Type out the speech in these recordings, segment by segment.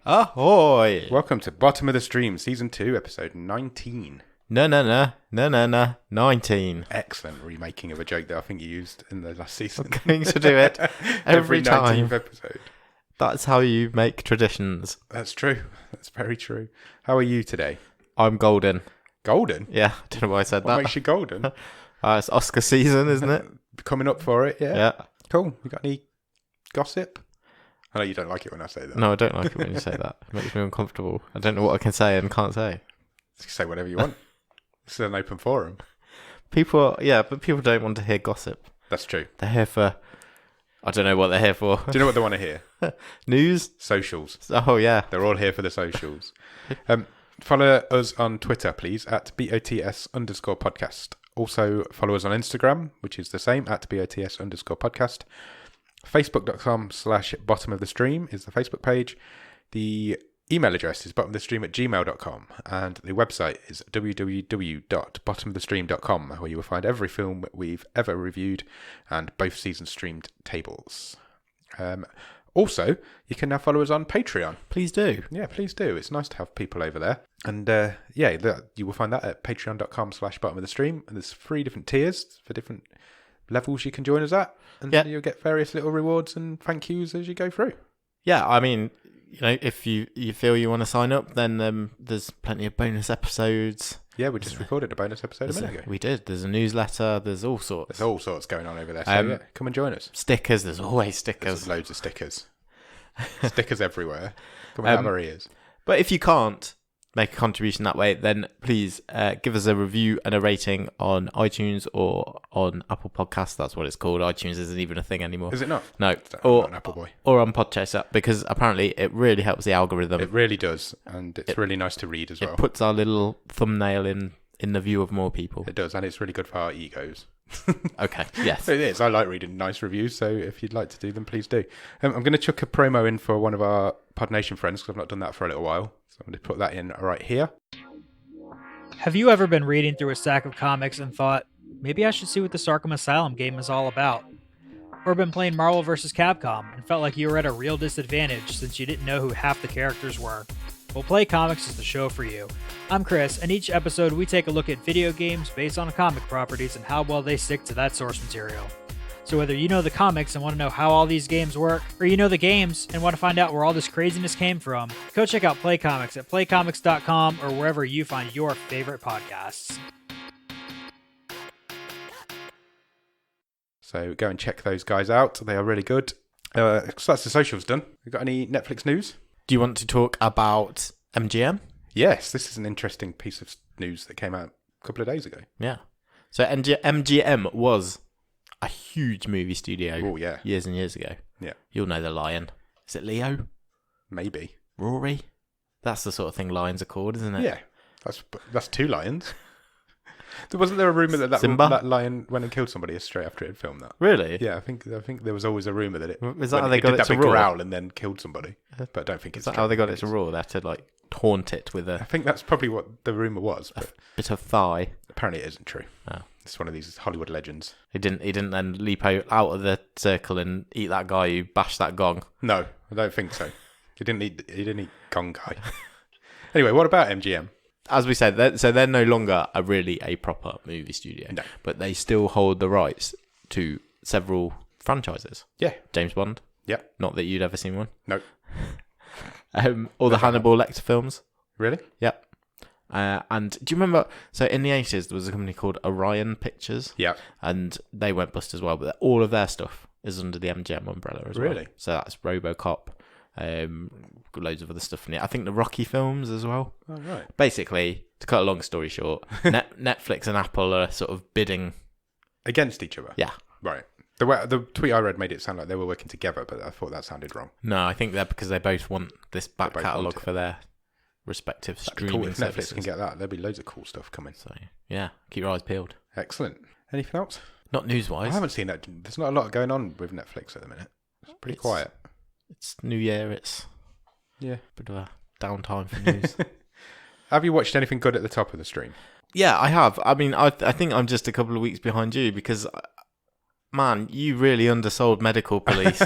Ahoy! Welcome to Bottom of the Stream, Season 2, Episode 19. No, 19. Excellent remaking of a joke that I think you used in the last season. I'm going to do it every time. 19th episode. That's how you make traditions. That's true. That's very true. How are you today? I'm golden. Golden? Yeah, I don't know why I said that. What makes you golden? It's Oscar season, isn't it? Coming up for it, yeah? Yeah. Cool. You got any gossip? I know you don't like it when I say that. No, I don't like it when you say that. It makes me uncomfortable. I don't know what I can say and can't say. Say whatever you want. It's an open forum. But people don't want to hear gossip. That's true. They're here for... I don't know what they're here for. Do you know what they want to hear? News? Socials. Oh, yeah. They're all here for the socials. Follow us on Twitter, please, at BOTS_podcast. Also, follow us on Instagram, which is the same, at BOTS_podcast. Facebook.com/bottom of the stream is the Facebook page. The email address is bottomofthestream@gmail.com. And the website is www.bottomofthestream.com, where you will find every film we've ever reviewed and both seasons streamed tables. Also, you can now follow us on Patreon. Please do. Yeah, please do. It's nice to have people over there. And you will find that at patreon.com/bottom of the stream. And there's 3 different tiers for different levels you can join us at. And you'll get various little rewards and thank yous as you go through. Yeah, I mean, if you feel you want to sign up, then there's plenty of bonus episodes. Yeah, we just recorded a bonus episode a minute ago. We did. There's a newsletter. There's all sorts. There's all sorts going on over there. So come and join us. Stickers. There's always stickers. There's loads of stickers. Stickers everywhere. Come and have our ears. But if you can't make a contribution that way, then please give us a review and a rating on iTunes or on Apple Podcasts. That's what it's called. iTunes isn't even a thing anymore. Is it not? No. I'm not an Apple boy. Or on Podchaser, because apparently it really helps the algorithm. It really does, and it's really nice to read as well. It puts our little thumbnail in the view of more people. It does, and it's really good for our egos. Okay, yes. It is. I like reading nice reviews, so if you'd like to do them, please do. I'm going to chuck a promo in for one of our Pod Nation friends, because I've not done that for a little while. So I'm going to put that in right here. Have you ever been reading through a stack of comics and thought, maybe I should see what this Arkham Asylum game is all about? Or been playing Marvel vs. Capcom and felt like you were at a real disadvantage since you didn't know who half the characters were? Well, Play Comics is the show for you. I'm Chris, and each episode we take a look at video games based on comic properties and how well they stick to that source material. So whether you know the comics and want to know how all these games work, or you know the games and want to find out where all this craziness came from, go check out Play Comics at playcomics.com or wherever you find your favorite podcasts. So go and check those guys out. They are really good. So that's the socials done. You got any Netflix news? Do you want to talk about MGM? Yes, this is an interesting piece of news that came out a couple of days ago. Yeah. So MGM was a huge movie studio. Oh, yeah. Years and years ago. Yeah. You'll know the lion. Is it Leo? Maybe. Rory? That's the sort of thing lions are called, isn't it? Yeah. That's 2 lions. Wasn't there a rumour that lion went and killed somebody straight after it had filmed that? Really? Yeah, I think there was always a rumour that it... Is that how they got it to big roar? growl and then killed somebody. But I don't think it's... Is that how they got it to roar? They had to, taunt it with I think that's probably what the rumour was. But bit of thigh. Apparently it isn't true. Oh. It's one of these Hollywood legends. He didn't then leap out of the circle and eat that guy who bashed that gong. No, I don't think so. He didn't eat gong guy. Anyway, what about MGM? As we said, they're no longer a proper movie studio. No. But they still hold the rights to several franchises. Yeah. James Bond. Yeah. Not that you'd ever seen one. No. All the Hannibal Lecter films. Really? Yep. And do you remember, so in the 80s, there was a company called Orion Pictures. Yeah. And they went bust as well, but all of their stuff is under the MGM umbrella as well. Really? So that's RoboCop, loads of other stuff in it. I think the Rocky films as well. Oh, right. Basically, to cut a long story short, Netflix and Apple are sort of bidding against each other? Yeah. Right. The tweet I read made it sound like they were working together, but I thought that sounded wrong. No, I think they're because they both want this back catalogue for their respective streaming cool. If services. Netflix can get that, there'll be loads of cool stuff coming. So, yeah, keep your eyes peeled. Excellent. Anything else? Not news-wise. I haven't seen that. There's not a lot going on with Netflix at the minute. It's pretty quiet. It's New Year. It's a bit of a downtime for news. Have you watched anything good at the top of the stream? Yeah, I have. I mean, I think I'm just a couple of weeks behind you because man, you really undersold Medical Police.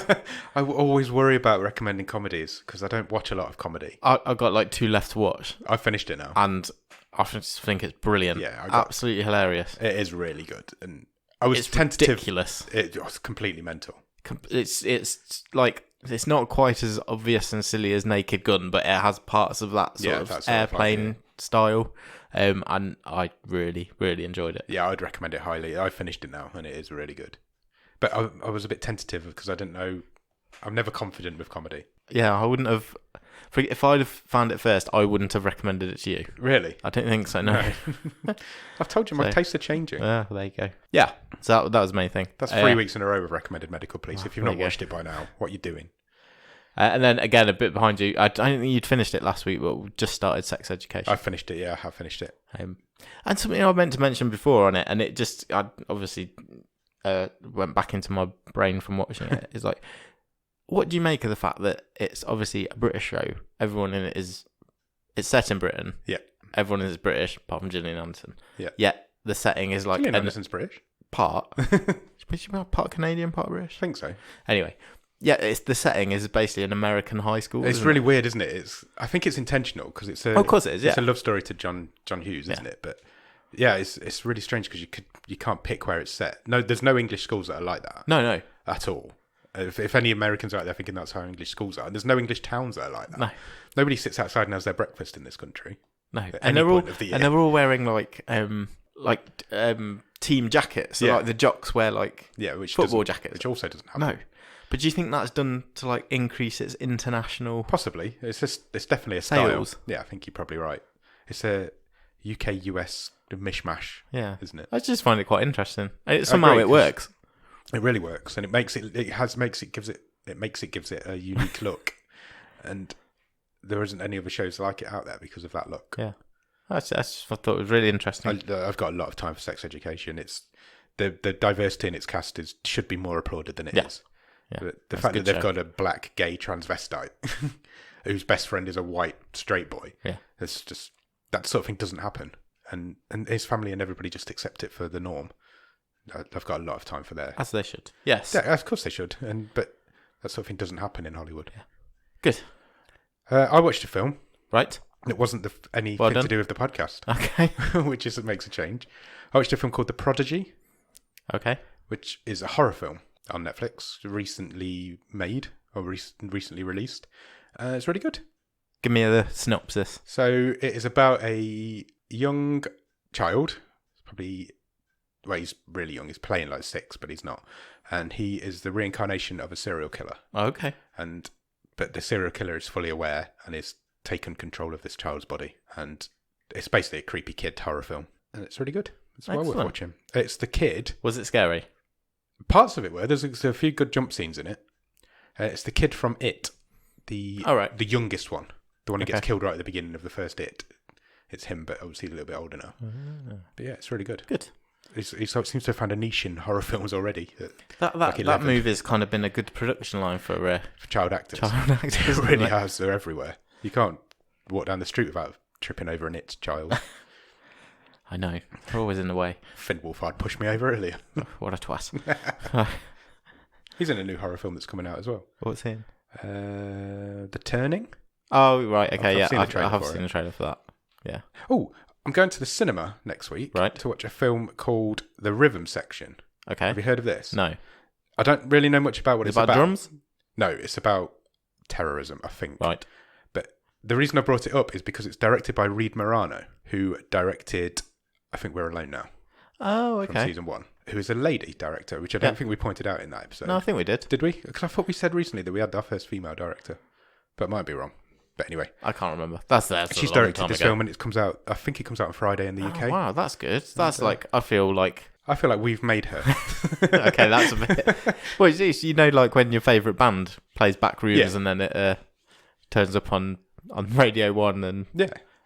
I always worry about recommending comedies because I don't watch a lot of comedy. I've got like 2 left to watch. I've finished it now. And I just think it's brilliant. Yeah, absolutely hilarious. It is really good. And I was It's tentative. ridiculous. It was completely mental. It's like, it's not quite as obvious and silly as Naked Gun, but it has parts of that sort of airplane style. And I really, really enjoyed it. Yeah, I'd recommend it highly. I finished it now, and it is really good. But I was a bit tentative because I didn't know. I'm never confident with comedy. Yeah, I wouldn't have. If I'd have found it first, I wouldn't have recommended it to you. Really? I don't think so. No. I've told you my tastes are changing. There you go. Yeah. So that was the main thing. That's 3 weeks in a row of recommended Medical Police. If you've not watched it by now, what are you doing? And then again, a bit behind you. I don't think you'd finished it last week, but we just started Sex Education. I finished it. Yeah, I have finished it. And something I meant to mention before on it, and it just I obviously went back into my brain from watching it. Is like, what do you make of the fact that it's obviously a British show? Everyone in it it's set in Britain. Yeah. Everyone is British, apart from Gillian Anderson. Yeah. Yet the setting is like Gillian Anderson's British. Part. Is she part Canadian, part British? I think so. Anyway. Yeah, the setting is basically an American high school. It's really weird, isn't it? I think it's intentional because it's of course it is. Yeah, it's a love story to John Hughes, isn't it? But yeah, it's really strange because you can't pick where it's set. No, there's no English schools that are like that. No, at all. If any Americans are out there thinking that's how English schools are, there's no English towns that are like that. No, nobody sits outside and has their breakfast in this country. No, and they're all wearing like team jackets. So like the jocks wear like football jackets, which also doesn't happen. No. But do you think that's done to like increase its international? Possibly. It's definitely a sales. Style. Yeah, I think you're probably right. It's a UK-US mishmash. Yeah, isn't it? I just find it quite interesting. Somehow it works. It really works, and it gives it a unique look, and there isn't any other shows like it out there because of that look. Yeah, I thought it was really interesting. I've got a lot of time for Sex Education. It's the diversity in its cast should be more applauded than it is. Yeah, the fact that they've got a black gay transvestite whose best friend is a white straight boy. Yeah, it's just that sort of thing doesn't happen, and his family and everybody just accept it for the norm. I've got a lot of time for that. As they should. Yes. Yeah, of course they should. But that sort of thing doesn't happen in Hollywood. Yeah. Good. I watched a film. Right. It wasn't anything to do with the podcast. Okay. Which makes a change. I watched a film called The Prodigy. Okay. Which is a horror film on Netflix, recently made or recently released. It's really good. Give me the synopsis. So it is about a young child, probably... Well, he's really young. He's playing like 6, but he's not. And he is the reincarnation of a serial killer. Oh, okay. But the serial killer is fully aware and is taken control of this child's body. And it's basically a creepy kid horror film. And it's really good. It's well worth watching. It's the kid. Was it scary? Parts of it were. There's a few good jump scenes in it. It's the kid from It. The youngest one. The one who gets killed right at the beginning of the first It. It's him, but obviously a little bit older now. But yeah, it's really good. Good. He seems to have found a niche in horror films already. That movie's kind of been a good production line for child actors. It really has. They're everywhere. You can't walk down the street without tripping over an It child. I know. They're always in the way. Finn Wolfhard pushed me over earlier. What a twat. He's in a new horror film that's coming out as well. What's he in? The Turning. Oh, right. Okay, I have seen the trailer for that. Yeah. Oh, I'm going to the cinema next week to watch a film called The Rhythm Section. Okay. Have you heard of this? No. I don't really know much about what it's about. Drums? No, it's about terrorism, I think. Right. But the reason I brought it up is because it's directed by Reed Morano, who directed I Think We're Alone Now. Oh, okay. From season 1, who is a lady director, which I don't think we pointed out in that episode. No, I think we did. Did we? Because I thought we said recently that we had our first female director. But I might be wrong. But anyway, I can't remember. That's she's directed this film, and it comes out. I think it comes out on Friday in the UK. Wow, that's good. That's I feel like we've made her. Okay, that's a bit. Well, you know, like when your favourite band plays Backrooms, and then it turns up on Radio 1, and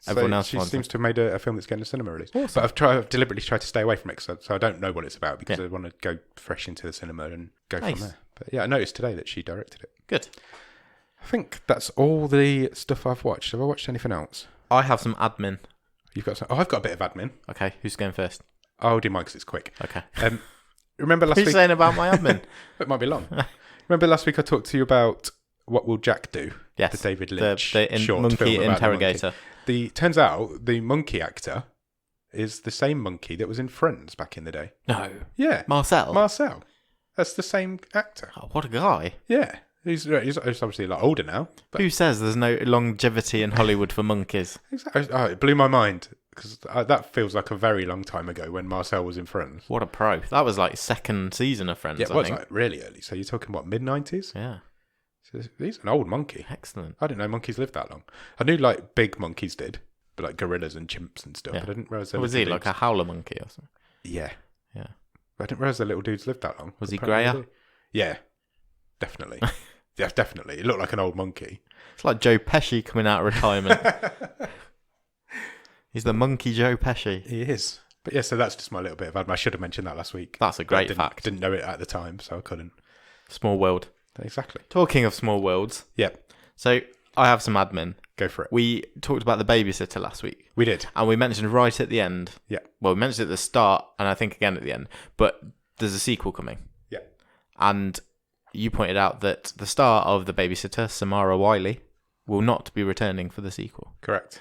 everyone else. She seems to have made a film that's getting a cinema release. Awesome. But I've deliberately tried to stay away from it, so I don't know what it's about because I want to go fresh into the cinema and go from there. But yeah, I noticed today that she directed it. Good. I think that's all the stuff I've watched. Have I watched anything else? I have some admin. You've got some? Oh, I've got a bit of admin. Okay, who's going first? I'll do mine because it's quick. Okay. Remember last What are you week? saying about my admin? It might be long. Remember last week I talked to you about What Will Jack Do? Yes. The David Lynch the short monkey film about interrogator. the monkey. Turns out the monkey actor is the same monkey that was in Friends back in the day. No. Yeah. Marcel. That's the same actor. Oh, what a guy. Yeah. He's obviously a lot older now. But Who says there's no longevity in Hollywood for monkeys? exactly. Oh, it blew my mind because that feels like a very long time ago when Marcel was in Friends. What a pro. That was like second season of Friends, Yeah, it I was think. like really early. So you're talking, what, mid-90s? Yeah. So he's an old monkey. Excellent. I didn't know monkeys lived that long. I knew like big monkeys did, but like gorillas and chimps and stuff. Yeah. But I didn't realize Was he like a howler monkey or something? Yeah. Yeah. But I didn't realize the little dudes lived that long. Was he Apparently greyer? they do. Yeah, definitely. Yeah, definitely. It looked like an old monkey. It's like Joe Pesci coming out of retirement. He's the monkey Joe Pesci. He is. But yeah, so that's just my little bit of admin. I should have mentioned that last week. That's a great But fact. Didn't know it at the time, so I couldn't. Small world. Exactly. Talking of small worlds. Yep. So I have some admin. Go for it. We talked about the babysitter last week. We did. And we mentioned right at the end. Yeah. Well, we mentioned at the start and I think again at the end. But there's a sequel coming. Yeah. And you pointed out that the star of The Babysitter, Samara Wiley, will not be returning for the sequel. Correct.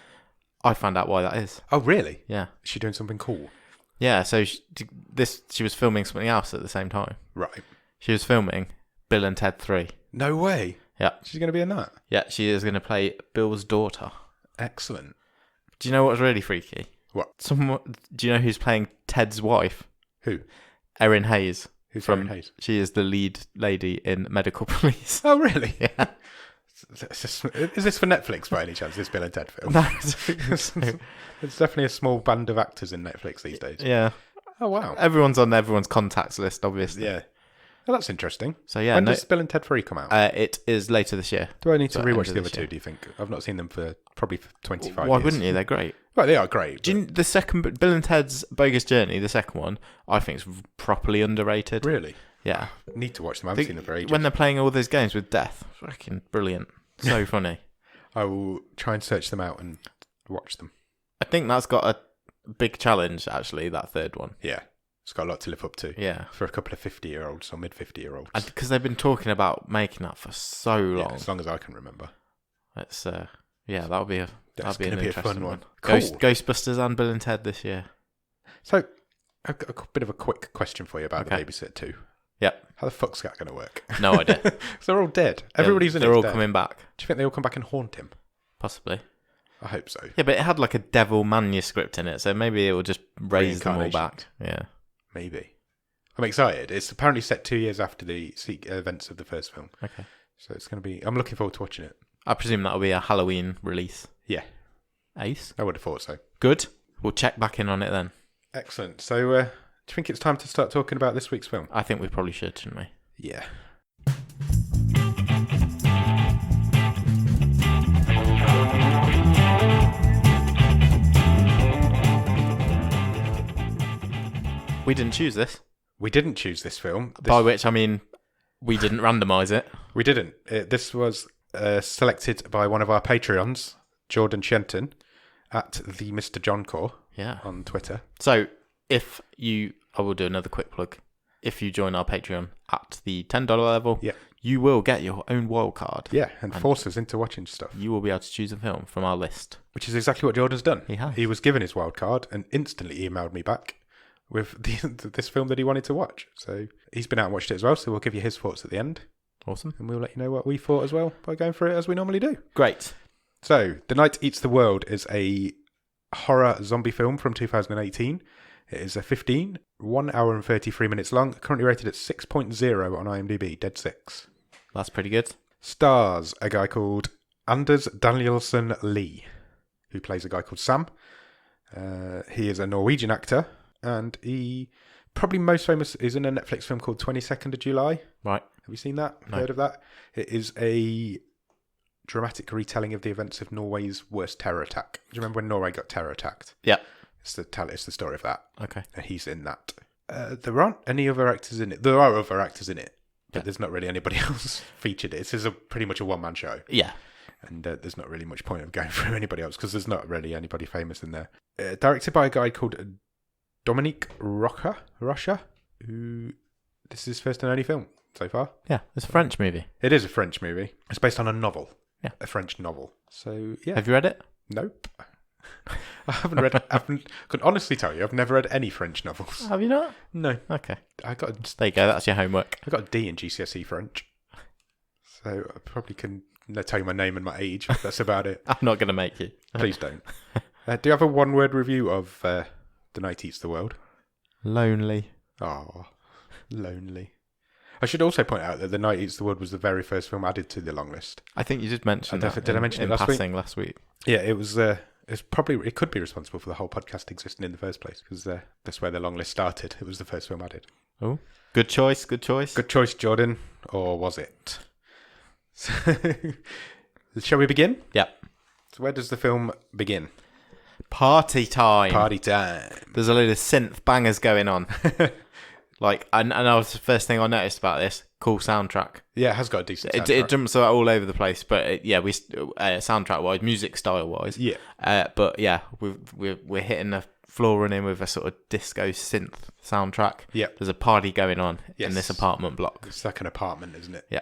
I found out why that is. Oh, really? Yeah. Is she doing something cool? Yeah, so she was filming something else at the same time. Right. She was filming Bill and Ted 3. No way. Yeah. She's going to be in that? Yeah, she is going to play Bill's daughter. Excellent. Do you know what's really freaky? What? Do you know who's playing Ted's wife? Who? Erin Hayes. Who's from Erin Hayes? She is the lead lady in Medical Police. Oh, really? Yeah. Is this for Netflix by any chance, this Bill and Ted film? No, I don't think so. It's definitely a small band of actors in Netflix these days. Yeah. Oh, wow. Everyone's on everyone's contacts list, obviously. Yeah. Well, that's interesting. So yeah, When does Bill and Ted 3 come out? it is later this year. Do I need to so rewatch end the of other this two, year. do you think? I've not seen them for probably 25 Why years. wouldn't you? They're great. Well, they are great. Do you, the second Bill and Ted's Bogus Journey, the second one, I think is properly underrated. Really? Yeah. Need to watch them. I haven't seen them for ages. When they're playing all those games with death, fucking brilliant. So funny. I will try and search them out and watch them. I think that's got a big challenge, actually, that third one. Yeah. It's got a lot to live up to. Yeah. For a couple of 50-year-olds or mid-50-year-olds. Because they've been talking about making that for so long. Yeah, as long as I can remember. It's yeah, that'll be That's an going to be a interesting fun one. Cool. Ghostbusters and Bill and Ted this year. So, a bit of a quick question for you about Okay. the Babysitter 2. Yep. How the fuck's that going to work? No idea. 'Cause they're all dead. Everybody's in it. They're all dead. coming back, Do you think they all come back and haunt him? possibly. I hope so. Yeah, but it had like a devil manuscript in it, so maybe it will just raise them all back. Yeah. Maybe. I'm excited. It's apparently set 2 years after the events of the first film. Okay. So it's going to be... I'm looking forward to watching it. I presume that'll be a Halloween release. Yeah. Ace. I would have thought so. Good. We'll check back in on it then. Excellent. So, do you think it's time to start talking about this week's film? I think we probably should, shouldn't we? Yeah. We didn't choose this. We didn't choose this film. By which I mean we didn't randomise it. We didn't. This was selected by one of our Patreons, Jordan Shenton, at the Mr. John Core Yeah. on Twitter. So I will do another quick plug. If you join our Patreon at the $10 level, Yeah. you will get your own wild card. Yeah, and force us into watching stuff. You will be able to choose a film from our list. Which is exactly what Jordan's done. He has. He was given his wild card and instantly emailed me back with this film that he wanted to watch. So he's been out and watched it as well, so we'll give you his thoughts at the end. Awesome. And we'll let you know what we thought as well by going through it as we normally do. Great. So, The Night Eats the World is a horror zombie film from 2018. It is a 1 hour and 33 minutes long, currently rated at 6.0 on IMDb, dead 6. That's pretty good. Stars a guy called Anders Danielsen Lee, who plays a guy called Sam. He is a Norwegian actor, and he probably most famous is in a Netflix film called 22nd of July. Right. Have you seen that? No. Heard of that? It is a dramatic retelling of the events of Norway's worst terror attack. Do you remember when Norway got terror attacked? Yeah. It's the story of that. Okay. And he's in that. There aren't any other actors in it. There are other actors in it, but Yeah. there's not really anybody else featured. This is pretty much a one-man show. Yeah. And there's not really much point of going through anybody else because there's not really anybody famous in there. Directed by a guy called Dominique Rocha, who this is his first and only film so far. Yeah, it's a French movie. It is a French movie. It's based on a novel. Yeah. A French novel. So, yeah. Have you read it? Nope. I haven't read. Could honestly tell you, I've never read any French novels. Have you not? No. Okay. There you go. That's your homework. I got a D in GCSE French, so I probably can tell you my name and my age. That's about it. I'm not going to make you. Please don't. Do you have a one-word review of The Night Eats the World? Lonely. Oh, lonely. I should also point out that The Night Eats the World was the very first film added to the long list. I think you did mention that. Did I mention it last passing last week? Yeah, it was. It could be responsible for the whole podcast existing in the first place because that's where the long list started. It was the first film added. Oh, good choice. Good choice. Good choice, Jordan. Or was it? So, shall we begin? Yep. So where does the film begin? Party time. Party time. There's a load of synth bangers going on. And that was the first thing I noticed about this. Cool soundtrack. Yeah, it has got a decent soundtrack. It jumps all over the place, but soundtrack wise, music style wise. Yeah. But yeah, we're hitting the floor running with a sort of disco synth soundtrack. Yeah. There's a party going on in this apartment block. It's like an apartment, isn't it? Yeah.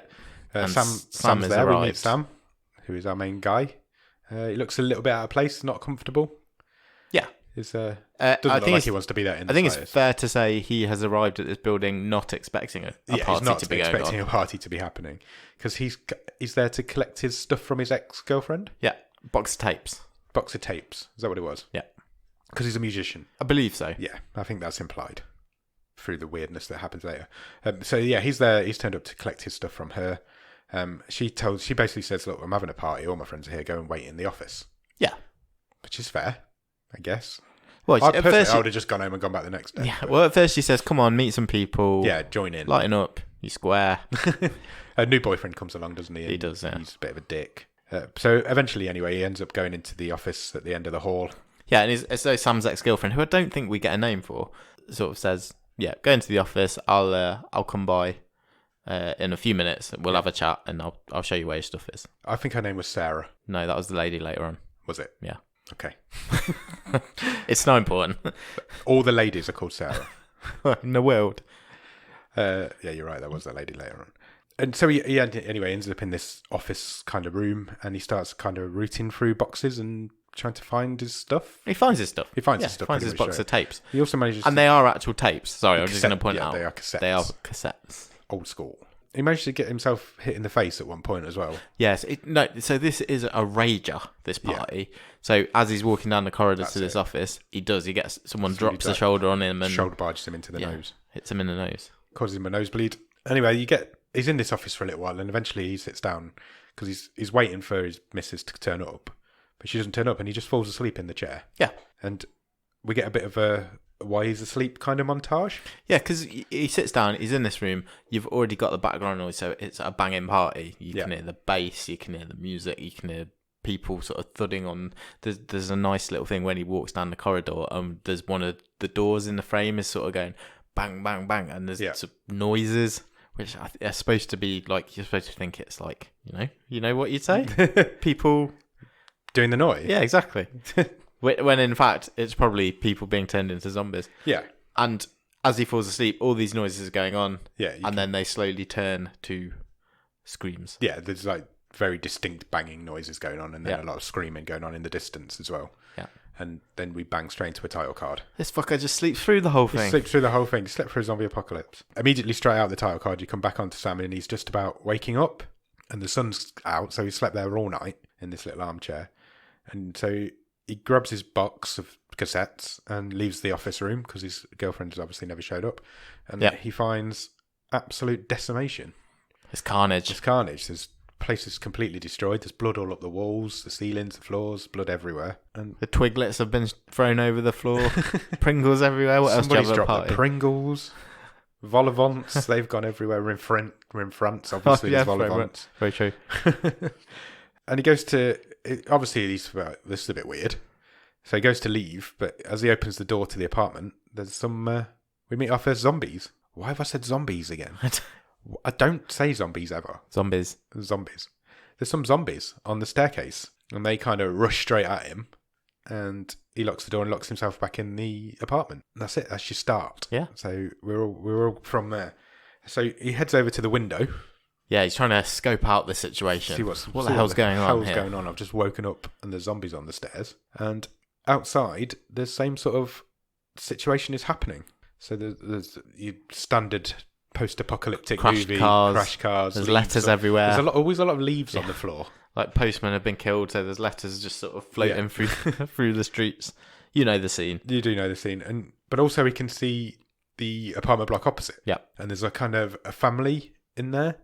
Sam's there. We meet Sam, who is our main guy. He looks a little bit out of place, not comfortable. Yeah. Doesn't look like he wants to be there. I think it's fair to say he has arrived at this building not expecting a party to be going on. He's not expecting a party to be happening because he's there to collect his stuff from his ex-girlfriend. Yeah, box of tapes. Box of tapes. Is that what it was? Yeah. Because he's a musician. I believe so. Yeah, I think that's implied through the weirdness that happens later. So yeah, he's there. He's turned up to collect his stuff from her. She basically says, "Look, I'm having a party. All my friends are here. Go and wait in the office." Yeah, which is fair, I guess. Well, I would have just gone home and gone back the next day. Yeah. Well, at first she says, "Come on, meet some people. Yeah, join in. Lighten up. You square." A new boyfriend comes along, doesn't he? He does. Yeah. He's a bit of a dick. So eventually, anyway, he ends up going into the office at the end of the hall. Yeah, and so Sam's ex-girlfriend, who I don't think we get a name for, sort of says, "Yeah, go into the office. I'll come by in a few minutes. We'll have a chat, and I'll show you where your stuff is." I think her name was Sarah. No, that was the lady later on. Was it? Yeah. Okay. It's not important. All the ladies are called Sarah in the world. Yeah, you're right. There was that lady later on. And so he ends up in this office kind of room, and he starts kind of rooting through boxes and trying to find his stuff. He finds his stuff. He finds his stuff. Finds his box of tapes. He also manages, and they are actual tapes. Sorry, I'm just going to point out they are cassettes. They are cassettes. Old school. He managed to get himself hit in the face at one point as well. Yes. So this is a rager, this party. Yeah. So as he's walking down the corridor to this office, he gets someone drops a shoulder on him and shoulder barges him into the nose. Hits him in the nose. Causes him a nosebleed. Anyway, he's in this office for a little while, and eventually he sits down because he's waiting for his missus to turn up. But she doesn't turn up, and he just falls asleep in the chair. Yeah. And we get a bit of a why he's asleep kind of montage. Yeah, because he sits down, he's in this room, you've already got the background noise, so it's a banging party. You can hear the bass, you can hear the music, you can hear people sort of thudding on. There's a nice little thing when he walks down the corridor, there's one of the doors in the frame is sort of going bang, bang, bang, and there's sort of noises, which are supposed to be like, you're supposed to think it's like, you know what you'd say? People doing the noise. Yeah, exactly. When in fact, it's probably people being turned into zombies. Yeah. And as he falls asleep, all these noises are going on. Yeah. Then they slowly turn to screams. Yeah, there's like very distinct banging noises going on, and then a lot of screaming going on in the distance as well. Yeah. And then we bang straight into a title card. This fucker just sleeps through the whole thing. He sleeps through the whole thing. He slept through a zombie apocalypse. Immediately straight out the title card, you come back onto Sam, and he's just about waking up, and the sun's out, so he slept there all night in this little armchair. And so he grabs his box of cassettes and leaves the office room because his girlfriend has obviously never showed up. And he finds absolute decimation. It's carnage. This place is completely destroyed. There's blood all up the walls, the ceilings, the floors, blood everywhere. And the twiglets have been thrown over the floor. Pringles everywhere. What else do you have at a party? The Pringles. Vol-au-vents, they've gone everywhere. We're in France, obviously. There's vol-au-vents. Very true. And he goes to... Obviously, this is a bit weird. So he goes to leave, but as he opens the door to the apartment, there's some... we meet our first zombies. Why have I said zombies again? I don't say zombies ever. Zombies. There's some zombies on the staircase, and they kind of rush straight at him, and he locks the door and locks himself back in the apartment. That's it. That's your start. Yeah. So we're all from there. So he heads over to the window. Yeah, he's trying to scope out the situation. See what see the hell's going on here? Going on? I've just woken up and there's zombies on the stairs. And outside, the same sort of situation is happening. So there's your standard post-apocalyptic movie, crash cars. There's letters everywhere. There's always a lot of leaves on the floor. Like postmen have been killed, so there's letters just sort of floating through through the streets. You know the scene. You do know the scene, but also we can see the apartment block opposite. Yeah, and there's a kind of a family in there,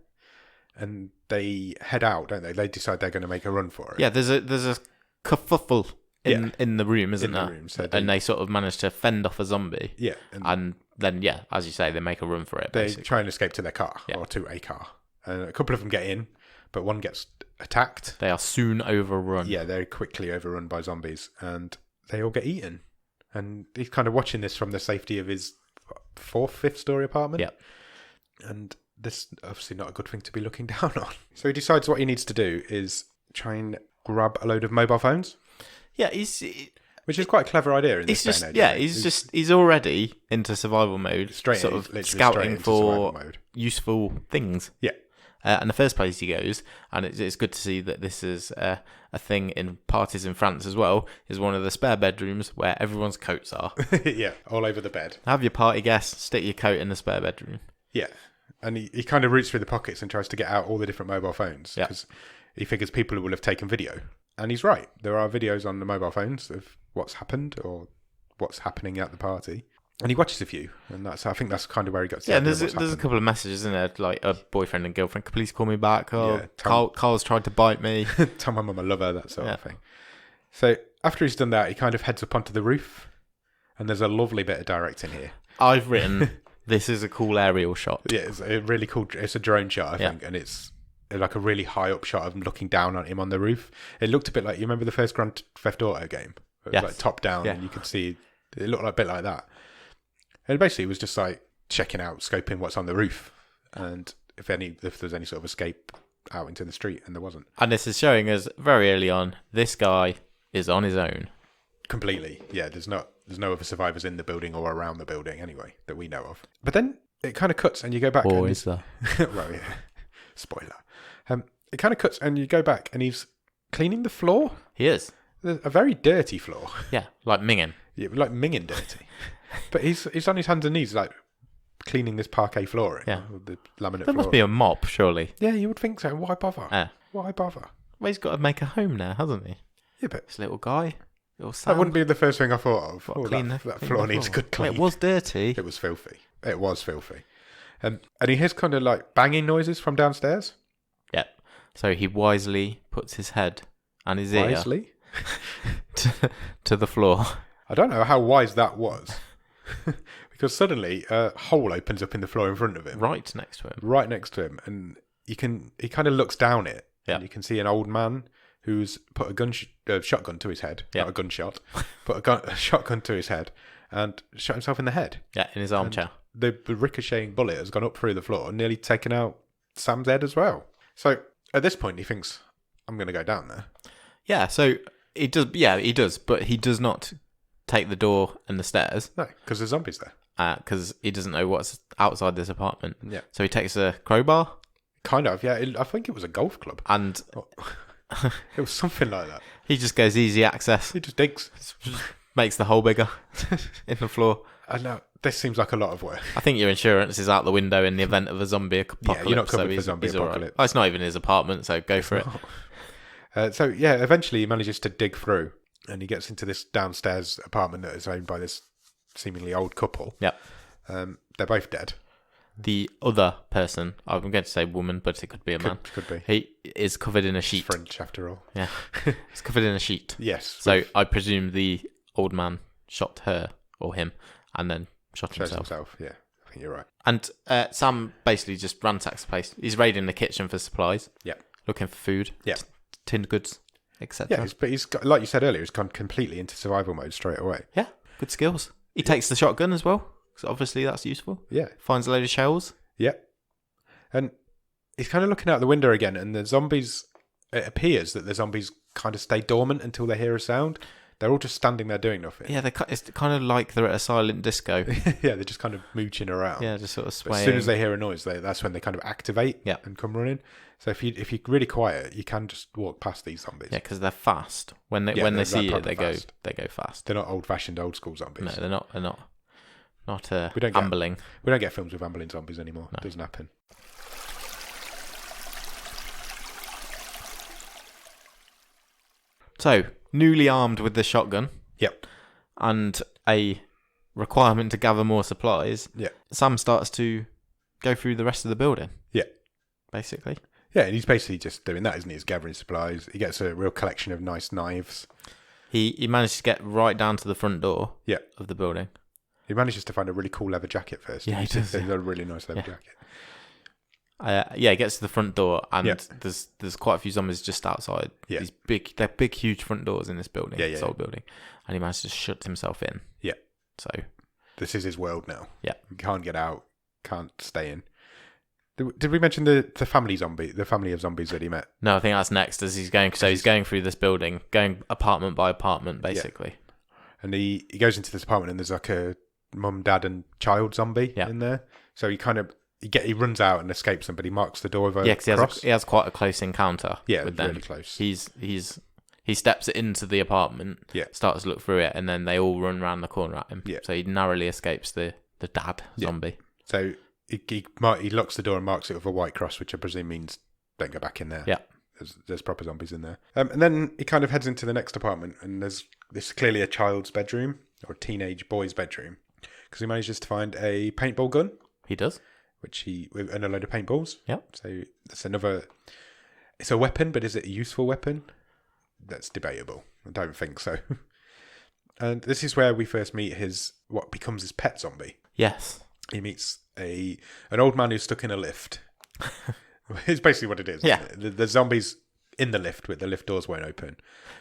and they head out, don't they? They decide they're going to make a run for it. Yeah, there's a kerfuffle in the room, isn't there? And they sort of manage to fend off a zombie. Yeah, and then as you say, they make a run for it. They basically try and escape to their car or to a car, and a couple of them get in, but one gets attacked. They are soon overrun. Yeah, they're quickly overrun by zombies, and they all get eaten. And he's kind of watching this from the safety of his fifth story apartment. Yeah. And this is obviously not a good thing to be looking down on. So he decides what he needs to do is try and grab a load of mobile phones. Yeah, which is quite a clever idea in this day and age. Yeah, he's already into survival mode, straight scouting for useful things. Yeah. And the first place he goes, and it's good to see that this is a thing in parties in France as well, is one of the spare bedrooms where everyone's coats are. Yeah, all over the bed. Have your party guests, stick your coat in the spare bedroom. Yeah, and he kind of roots through the pockets and tries to get out all the different mobile phones because he figures people will have taken video. And he's right. There are videos on the mobile phones of what's happened or what's happening at the party. And he watches a few, and I think that's kind of where he got. Yeah, and there's a couple of messages in there, like a boyfriend and girlfriend. Please call me back. Oh, Carl's tried to bite me. Tell my mum I love her. That sort of thing. So after he's done that, he kind of heads up onto the roof, and there's a lovely bit of directing here. I've written this is a cool aerial shot. Yeah, it's a really cool. It's a drone shot, I think, and it's like a really high up shot of him looking down on him on the roof. It looked a bit like, you remember the first Grand Theft Auto game? It was like top down, and you could see it looked like a bit like that. And basically, it was just like checking out, scoping what's on the roof, and if there's any sort of escape out into the street, and there wasn't. And this is showing us very early on, this guy is on his own. Completely, yeah. There's no other survivors in the building or around the building anyway that we know of. But then it kind of cuts, and you go back. Or is there? Well, yeah. Spoiler. It kind of cuts, and you go back, and he's cleaning the floor. He is. A very dirty floor. Yeah, like minging. Yeah, like minging dirty. But he's on his hands and knees, like cleaning this parquet flooring. Yeah, the laminate. There must be a mop, surely. Yeah, you would think so. Why bother? Why bother? Well, he's got to make a home now, hasn't he? Yeah, but this little guy, little Sam. That wouldn't be the first thing I thought of. That floor needs a good clean. Well, it was dirty. It was filthy. And he hears kind of like banging noises from downstairs. Yep. So he wisely puts his head and his ear to the floor. I don't know how wise that was. Because suddenly a hole opens up in the floor in front of him. Right next to him. And he kind of looks down it. Yeah. And you can see an old man who's put a shotgun to his head. Yeah. Not a gunshot. Put a shotgun to his head and shot himself in the head. Yeah, in his armchair. The ricocheting bullet has gone up through the floor and nearly taken out Sam's head as well. So at this point he thinks, I'm going to go down there. Yeah, so he does. Yeah, he does. But he does not take the door and the stairs. No, because there's zombies there. Because he doesn't know what's outside this apartment. Yeah. So he takes a crowbar. Kind of, yeah. I think it was a golf club. And it was something like that. He just goes easy access. He just digs. Makes the hole bigger in the floor. I know. This seems like a lot of work. I think your insurance is out the window in the event of a zombie apocalypse. Yeah, you're not covered for zombie apocalypse. Right. Oh, it's not even his apartment, so go for it. So, yeah, eventually he manages to dig through and he gets into this downstairs apartment that is owned by this seemingly old couple. Yep. They're both dead. The other person, I'm going to say woman, but it could be a man. Could be. He is covered in a sheet. It's French, after all. Yeah. He's covered in a sheet. Yes. So I presume the old man shot her or him and then shot himself. Yeah, I think you're right. And Sam basically just ransacks the place. He's raiding the kitchen for supplies. Yeah. Looking for food. Yeah. Tinned goods, etc. Yeah, but he's got, like you said earlier, he's gone completely into survival mode straight away. Yeah, good skills. He takes the shotgun as well, because obviously that's useful. Yeah. Finds a load of shells. Yeah. And he's kind of looking out the window again, and the zombies, it appears that the zombies kind of stay dormant until they hear a sound. They're all just standing there doing nothing. Yeah, it's kind of like they're at a silent disco. Yeah, they're just kind of mooching around. Yeah, just sort of But swaying. as soon as they hear a noise, that's when they kind of activate and come running. So if you're really quiet, you can just walk past these zombies. Yeah, because they're fast. When they see you, they go fast. They're not old-fashioned, old-school zombies. No, they're not. They're not. Not ambling. We don't get films with ambling zombies anymore. No. It doesn't happen. So, newly armed with the shotgun. Yep. And a requirement to gather more supplies. Yeah. Sam starts to go through the rest of the building. Yeah. Basically. Yeah, and he's basically just doing that, isn't he? He's gathering supplies. He gets a real collection of nice knives. He managed to get right down to the front door of the building. He manages to find a really cool leather jacket first. Yeah, he does. He's got a really nice leather jacket. He gets to the front door, and there's quite a few zombies just outside. Yeah. They're big, huge front doors in this building, this old building, and he managed to shut himself in. Yeah. So this is his world now. Yeah. He can't get out, can't stay in. Did we mention the family of zombies that he met? No, I think that's next as he's going. So he's going through this building, going apartment by apartment, basically. Yeah. And he goes into this apartment, and there's like a mum, dad, and child zombie in there. So he runs out and escapes them, but he marks the door with a cross. He has quite a close encounter. Yeah, with them. Really close. He steps into the apartment. Yeah. Starts to look through it, and then they all run around the corner at him. Yeah. So he narrowly escapes the dad zombie. So he locks the door and marks it with a white cross, which I presume means don't go back in there. Yeah. There's proper zombies in there. And then he kind of heads into the next apartment, and this is clearly a child's bedroom or a teenage boy's bedroom, because he manages to find a paintball gun. He does. And a load of paintballs. Yeah. So that's it's a weapon, but is it a useful weapon? That's debatable. I don't think so. And this is where we first meet what becomes his pet zombie. Yes. He meets an old man who's stuck in a lift. It's basically what it is. Yeah. The zombies in the lift, with the lift doors won't open.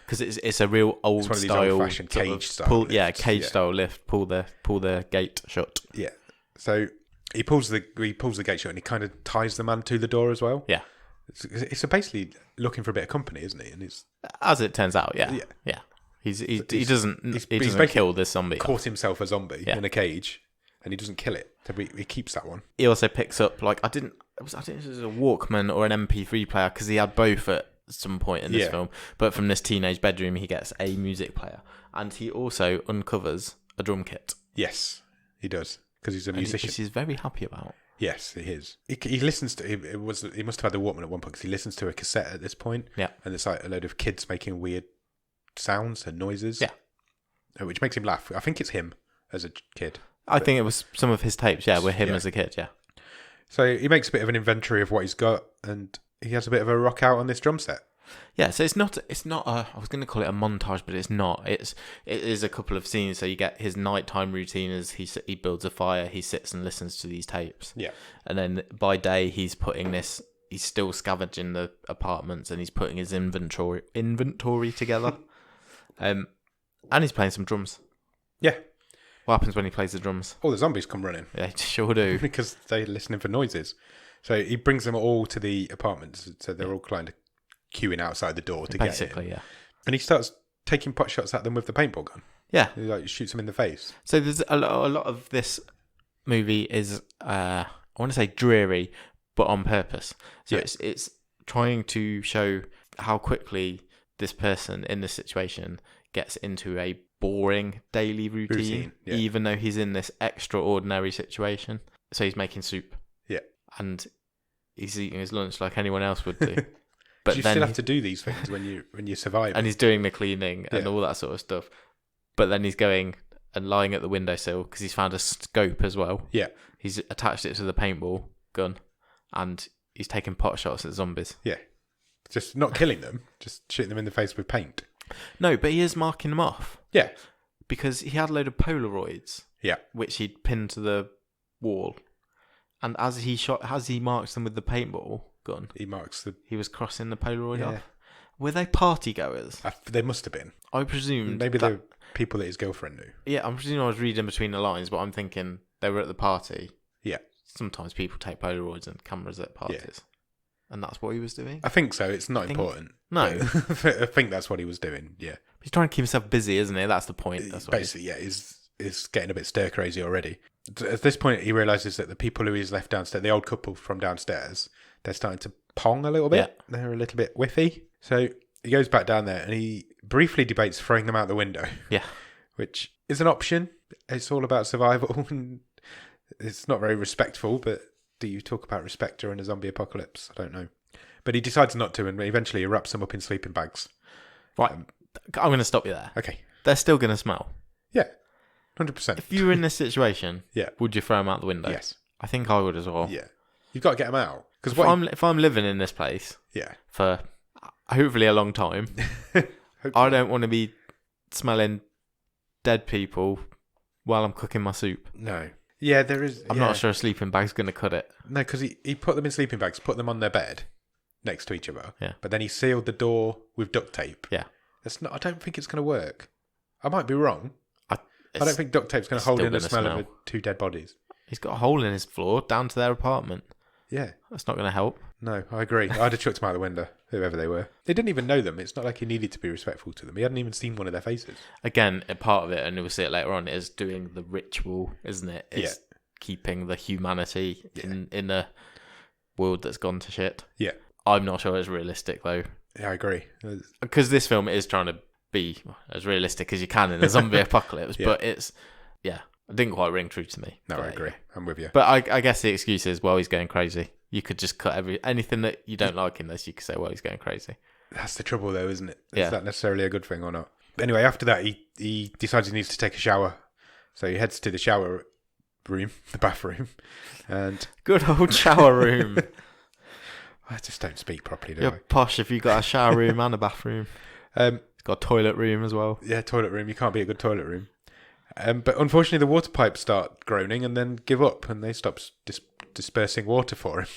Because it's a real old It's one of these style old-fashioned cage style lifts. cage style lift. Pull the gate shut. Yeah. So he pulls the gate shut, and he kind of ties the man to the door as well. Yeah. It's basically looking for a bit of company, isn't he? And he's, as it turns out, yeah. He doesn't kill this zombie. Caught himself a zombie in a cage, and he doesn't kill it. So he keeps that one. He also picks up I think it was a Walkman or an MP3 player, because he had both at some point in this film. But from this teenage bedroom, he gets a music player, and he also uncovers a drum kit. Yes, he does, because he's a musician. Which he's very happy about. Yes, he is. He listens to he must have had the Walkman at one point, because he listens to a cassette at this point. Yeah, and it's like a load of kids making weird sounds and noises. Yeah, which makes him laugh. I think it's him as a kid. I think it was some of his tapes. Yeah, with him as a kid. Yeah. So he makes a bit of an inventory of what he's got, and he has a bit of a rock out on this drum set. Yeah, so it's not I was going to call it a montage, but it's not. It is a couple of scenes. So you get his nighttime routine as he builds a fire, he sits and listens to these tapes. Yeah. And then by day he's still scavenging the apartments, and he's putting his inventory together. And he's playing some drums. Yeah. What happens when he plays the drums? All the zombies come running. Yeah, sure do. Because they're listening for noises. So he brings them all to the apartments. So they're all kind of queuing outside the door to get in. Yeah. And he starts taking pot shots at them with the paintball gun. Yeah. He shoots them in the face. So there's a lot of this movie is, I want to say dreary, but on purpose. So it's trying to show how quickly this person in this situation gets into a boring daily routine. Even though he's in this extraordinary situation. So he's making soup. Yeah. And he's eating his lunch like anyone else would do. But you still have to do these things when you survive. And he's doing the cleaning and all that sort of stuff. But then he's going and lying at the windowsill because he's found a scope as well. Yeah. He's attached it to the paintball gun, and he's taking pot shots at zombies. Yeah. Just not killing them, just shooting them in the face with paint. No, but he is marking them off. Yeah. Because he had a load of Polaroids. Yeah. Which he'd pinned to the wall. And as he marks them with the paintball gun, he was crossing the Polaroid off. Were they party goers? They must have been. I presume maybe they're people that his girlfriend knew. Yeah, I'm presuming I was reading between the lines, but I'm thinking they were at the party. Yeah. Sometimes people take Polaroids and cameras at parties. and that's what he was doing. I think so. It's not important. No. I think that's what he was doing. Yeah. He's trying to keep himself busy, isn't he? That's the point. That's what Basically, yeah. He's getting a bit stir crazy already. At this point, he realizes that the people who he's left downstairs, the old couple from downstairs, they're starting to pong a little bit. Yeah. They're a little bit whiffy. So he goes back down there and he briefly debates throwing them out the window. Yeah. Which is an option. It's all about survival. And it's not very respectful, but do you talk about respect during a zombie apocalypse? I don't know. But he decides not to, and eventually he wraps them up in sleeping bags. Right. I'm going to stop you there. Okay. They're still going to smell. Yeah. 100%. If you were in this situation, yeah, would you throw them out the window? Yes. I think I would as well. Yeah. You've got to get them out. Because if I'm living in this place for hopefully a long time, I don't want to be smelling dead people while I'm cooking my soup. No. Yeah, there is... I'm not sure a sleeping bag's going to cut it. No, because he put them in sleeping bags, put them on their bed next to each other. Yeah. But then he sealed the door with duct tape. Yeah. I don't think it's going to work. I might be wrong. I don't think duct tape's going to hold in the smell of two dead bodies. He's got a hole in his floor down to their apartment. Yeah. That's not going to help. No, I agree. I'd have chucked them out the window, whoever they were. They didn't even know them. It's not like he needed to be respectful to them. He hadn't even seen one of their faces. Again, a part of it, and we'll see it later on, is doing the ritual, isn't it? It's keeping the humanity in a world that's gone to shit. Yeah. I'm not sure it's realistic, though. Yeah, I agree. Because this film is trying to be as realistic as you can in a zombie apocalypse, but it's, it didn't quite ring true to me. No, I agree. I'm with you. But I guess the excuse is, well, he's going crazy. You could just cut anything that you don't like in this, you could say, well, he's going crazy. That's the trouble, though, isn't it? Is that necessarily a good thing or not? Anyway, after that, he decides he needs to take a shower. So he heads to the shower room, the bathroom, and... Good old shower room. I just don't speak properly, do I? You're posh if you've got a shower room and a bathroom. It's got a toilet room as well. Yeah, toilet room. You can't beat a good toilet room. But unfortunately, the water pipes start groaning and then give up, and they stop dispersing water for him.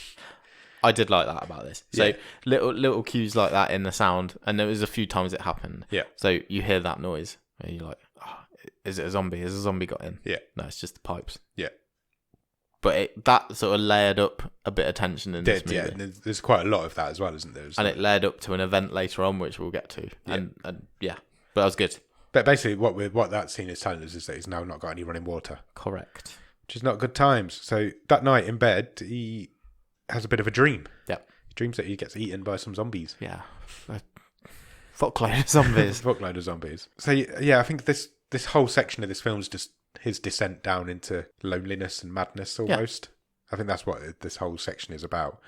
I did like that about this. So little cues like that in the sound, and there was a few times it happened. Yeah. So you hear that noise, and you're like, oh, is it a zombie? Has a zombie got in? Yeah. No, it's just the pipes. Yeah. But that sort of layered up a bit of tension in this movie. Yeah, there's quite a lot of that as well, isn't there? And it led up to an event later on, which we'll get to. Yeah. And but that was good. But basically, what that scene is telling us is that he's now not got any running water. Correct. Which is not good times. So that night in bed, he has a bit of a dream. Yeah. He dreams that he gets eaten by some zombies. Yeah. Fuckload of zombies. Fuckload of zombies. So yeah, I think this whole section of this film is just his descent down into loneliness and madness almost. Yeah. I think that's what this whole section is about.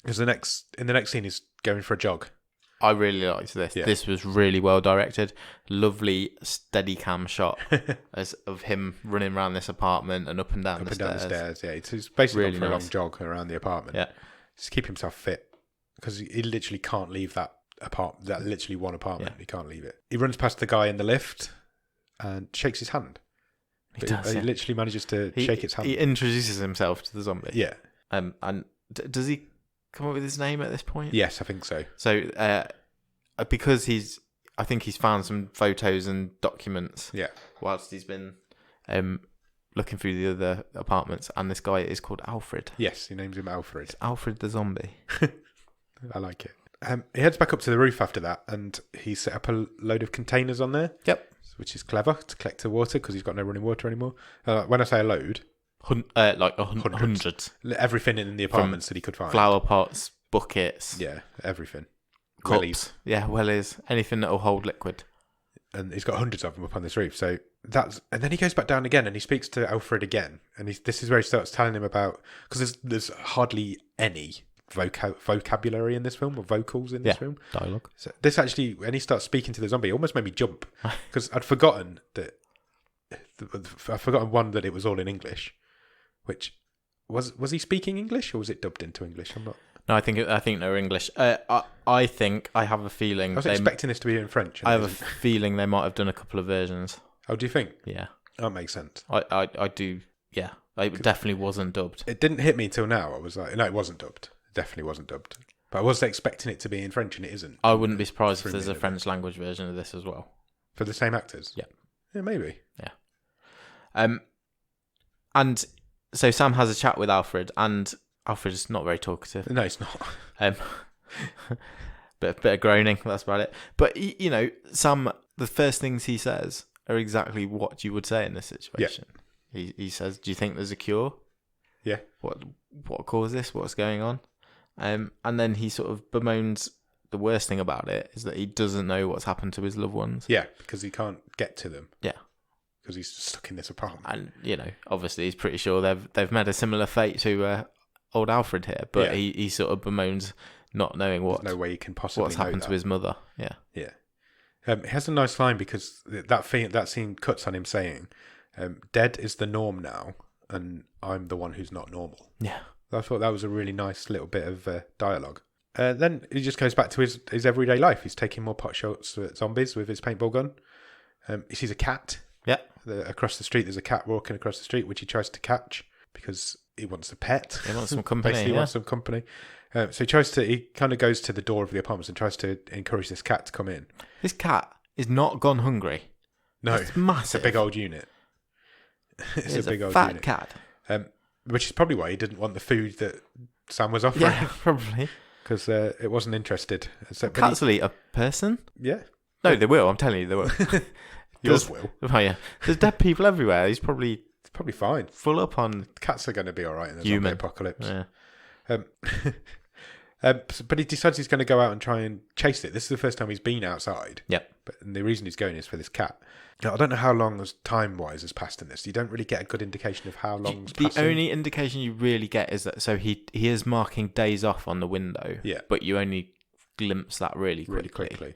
Because in the next scene he's going for a jog. I really liked this. Yeah. This was really well directed. Lovely steady cam shot of him running around this apartment and up and down the stairs. Yeah, he's basically really gone for a long jog around the apartment. Yeah, just keep himself fit because he literally can't leave that apartment. That literally one apartment. Yeah. He can't leave it. He runs past the guy in the lift and shakes his hand. He literally manages to shake its hand. He introduces himself to the zombie. Yeah. And does he come up with his name at this point? Yes, I think so. So, because I think he's found some photos and documents. Yeah. Whilst he's been looking through the other apartments, and this guy is called Alfred. Yes, he names him Alfred. It's Alfred the zombie. I like it. He heads back up to the roof after that, and he set up a load of containers on there. Yep. Which is clever to collect the water because he's got no running water anymore. When I say a load, hundreds. Everything in the apartments that he could find. Flower pots, buckets. Yeah, everything. Cups. Wellies. Yeah, wellies. Anything that will hold liquid. And he's got hundreds of them up on this roof. So and then he goes back down again and he speaks to Alfred again. And this is where he starts telling him about, because there's hardly any vocabulary in this film, or vocals in this film. Dialogue. So this actually, when he starts speaking to the zombie, it almost made me jump because I'd forgotten that. I've forgotten one that it was all in English. Which was he speaking English or was it dubbed into English? I'm not. No, I think they're English. I think I have a feeling. I was expecting this to be in French. I have a feeling they might have done a couple of versions. Oh, do you think? Yeah, that makes sense. I do. Yeah, it definitely wasn't dubbed. It didn't hit me till now. I was like, no, it wasn't dubbed. It definitely wasn't dubbed. But I was expecting it to be in French, and it isn't. I wouldn't be surprised if there's a French language version of this as well. For the same actors? Yeah. Yeah, maybe. Yeah. And so Sam has a chat with Alfred, and Alfred's not very talkative. No, it's not. Um, bit of groaning. That's about it. But Sam, the first things he says are exactly what you would say in this situation. Yeah. He says, "Do you think there's a cure? Yeah. What caused this? What's going on?" And then he sort of bemoans the worst thing about it is that he doesn't know what's happened to his loved ones. Yeah, because he can't get to them. Yeah. Because he's stuck in this apartment. And, obviously he's pretty sure they've met a similar fate to old Alfred here, but he sort of bemoans not knowing There's no way he can possibly what's happened to his mother. Yeah. Yeah. It has a nice line because that scene cuts on him saying, "Dead is the norm now, and I'm the one who's not normal." Yeah. I thought that was a really nice little bit of dialogue. Then he just goes back to his everyday life. He's taking more pot shots at zombies with his paintball gun. He sees a cat. Yeah. Across the street, there's a cat walking across the street, which he tries to catch because he wants a pet. He wants some company. Basically, he wants some company. So he kind of goes to the door of the apartment and tries to encourage this cat to come in. This cat is not gone hungry. No, it's massive. It's a big old unit. It's a big old fat cat. Which is probably why he didn't want the food that Sam was offering. Yeah, probably. Because it wasn't interested. Cats will eat a person? Yeah. No, they will. I'm telling you, they will. Yours will. Oh, yeah. There's dead people everywhere. He's probably fine. Full up on... Cats are going to be all right in the human zombie apocalypse. Yeah. But he decides he's going to go out and try and chase it. This is the first time he's been outside. Yep. And the reason he's going is for this cat. Now, I don't know how long time-wise has passed in this. You don't really get a good indication of how long's passing. The only indication you really get is that he is marking days off on the window. Yeah. But you only glimpse that really quickly.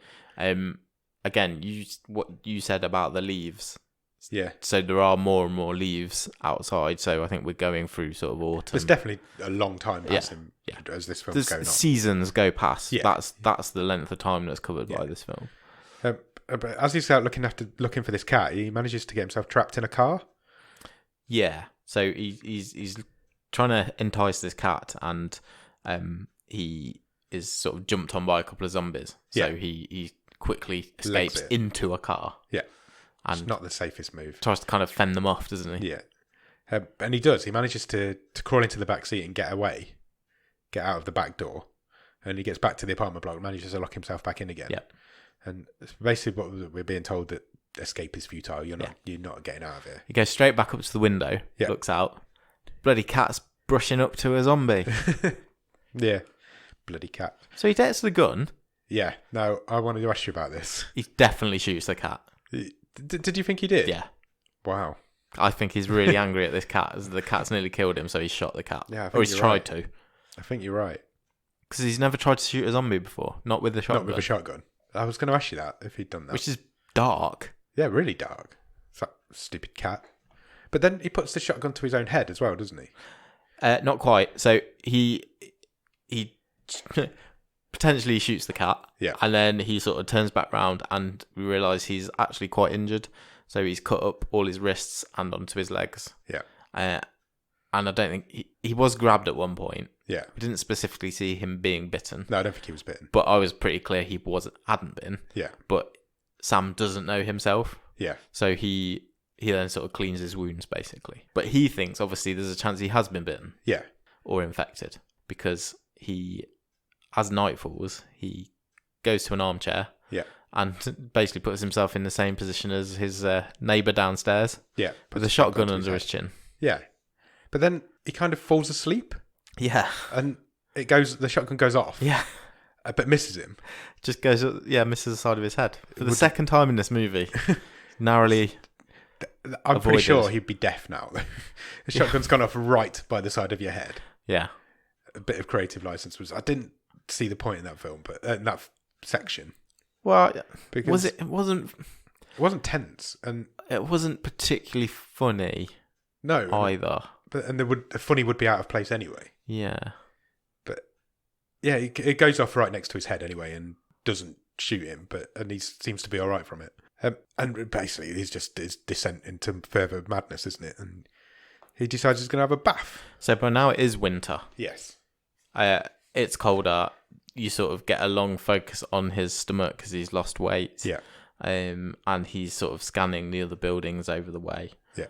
Again, what you said about the leaves. Yeah. So there are more and more leaves outside. So I think we're going through sort of autumn. There's definitely a long time passing as this film's going on. Seasons go past. Yeah. That's the length of time that's covered by this film. But as he's out looking for this cat, he manages to get himself trapped in a car. Yeah. So he's trying to entice this cat, and he is sort of jumped on by a couple of zombies. So he quickly escapes into a car. Yeah. And it's not the safest move. Tries to kind of fend them off, doesn't he? Yeah. And he does. He manages to crawl into the back seat and get away. Get out of the back door. And he gets back to the apartment block and manages to lock himself back in again. Yeah. And it's basically what we're being told, that escape is futile. You're not getting out of here. He goes straight back up to the window, looks out. Bloody cat's brushing up to a zombie. Yeah. Bloody cat. So he takes the gun. Yeah. Now, I wanted to ask you about this. He definitely shoots the cat. Did you think he did? Yeah. Wow. I think he's really angry at this cat, as the cat's nearly killed him, so he shot the cat. Yeah, or he's tried to. I think you're right. Because he's never tried to shoot a zombie before, not with a shotgun. Not with a shotgun. I was going to ask you that, if he'd done that. Which is dark. Yeah, really dark. It's that stupid cat. But then he puts the shotgun to his own head as well, doesn't he? Not quite. So he potentially shoots the cat. Yeah. And then he sort of turns back round, and we realise he's actually quite injured. So he's cut up all his wrists and onto his legs. Yeah. And I don't think... He was grabbed at one point. Yeah. We didn't specifically see him being bitten. No, I don't think he was bitten. But I was pretty clear he hadn't been. Yeah. But Sam doesn't know himself. Yeah. So he then sort of cleans his wounds, basically. But he thinks, obviously, there's a chance he has been bitten. Yeah. Or infected. Because as night falls, he goes to an armchair. Yeah. And basically puts himself in the same position as his neighbour downstairs. Yeah. With a shotgun under his chin. Yeah. But then he kind of falls asleep. Yeah. And the shotgun goes off. Yeah. But misses him. Just goes, misses the side of his head. For the second time in this movie. Narrowly. I'm pretty sure he'd be deaf now. The shotgun's gone off right by the side of your head. Yeah. A bit of creative license I didn't see the point in that film, but in that section. Well, because it wasn't tense, and it wasn't particularly funny. No, either. But the funny would be out of place anyway. Yeah. But yeah, it goes off right next to his head anyway, and doesn't shoot him, and he seems to be all right from it. And basically, he's just his descent into further madness, isn't it? And he decides he's going to have a bath. So by now it is winter. Yes. It's colder. You sort of get a long focus on his stomach because he's lost weight. Yeah. And he's sort of scanning the other buildings over the way. Yeah.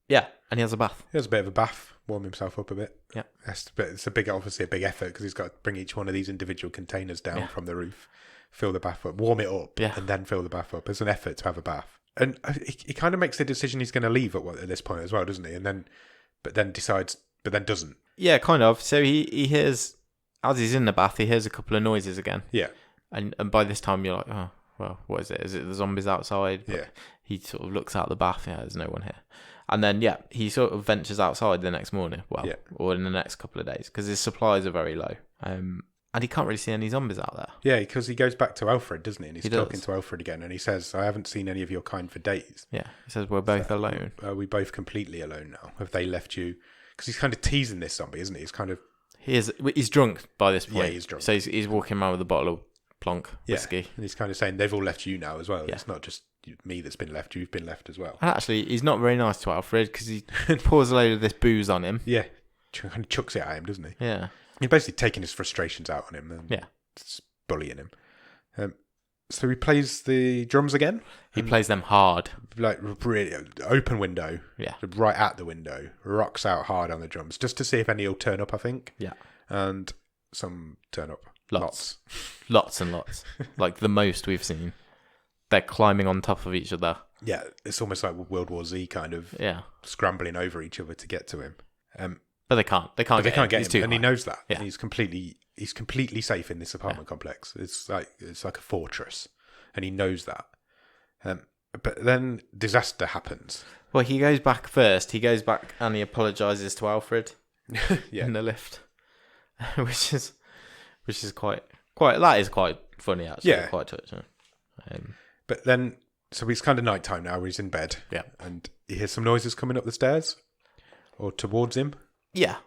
Yeah, and he has a bath. He has a bit of a bath, warm himself up a bit. Yeah. It's obviously a big effort because he's got to bring each one of these individual containers down from the roof, fill the bath up, warm it up, and then fill the bath up. It's an effort to have a bath. And he kind of makes the decision he's going to leave at this point as well, doesn't he? But then doesn't. Yeah, kind of. So he hears, as he's in the bath, he hears a couple of noises again. Yeah. And by this time you're like, oh, well, what is it? Is it the zombies outside? But he sort of looks out the bath. Yeah, there's no one here. And then, he sort of ventures outside the next morning. Well, or in the next couple of days, because his supplies are very low. And he can't really see any zombies out there. Yeah, because he goes back to Alfred, doesn't he? And he's talking to Alfred again, and he says, I haven't seen any of your kind for days. Yeah, he says, we're both alone. Are we both completely alone now? Have they left you? Because he's kind of teasing this zombie, isn't he? He's kind of... He's drunk by this point. Yeah, he's drunk. So he's walking around with a bottle of Plonk whiskey. And he's kind of saying, they've all left you now as well. Yeah. It's not just me that's been left, you've been left as well. And actually, he's not very nice to Alfred because he pours a load of this booze on him. Yeah, kind of chucks it at him, doesn't he? Yeah. He's basically taking his frustrations out on him and bullying him. So he plays the drums again. He plays them hard. Like, really, open window. Yeah. Right at the window. Rocks out hard on the drums, just to see if any will turn up, I think. Yeah. And some turn up. Lots and lots. Like the most we've seen. They're climbing on top of each other. Yeah, it's almost like World War Z kind of scrambling over each other to get to him. But they can't. They can't get him. And he knows that. Yeah. And he's completely safe in this apartment complex. It's like a fortress, and he knows that. But then disaster happens. Well, he goes back first. He goes back and he apologises to Alfred in the lift, which is quite that is quite funny actually. Yeah, quite touching. But then, so it's kind of nighttime now. He's in bed. Yeah, and he hears some noises coming up the stairs or towards him. Yeah,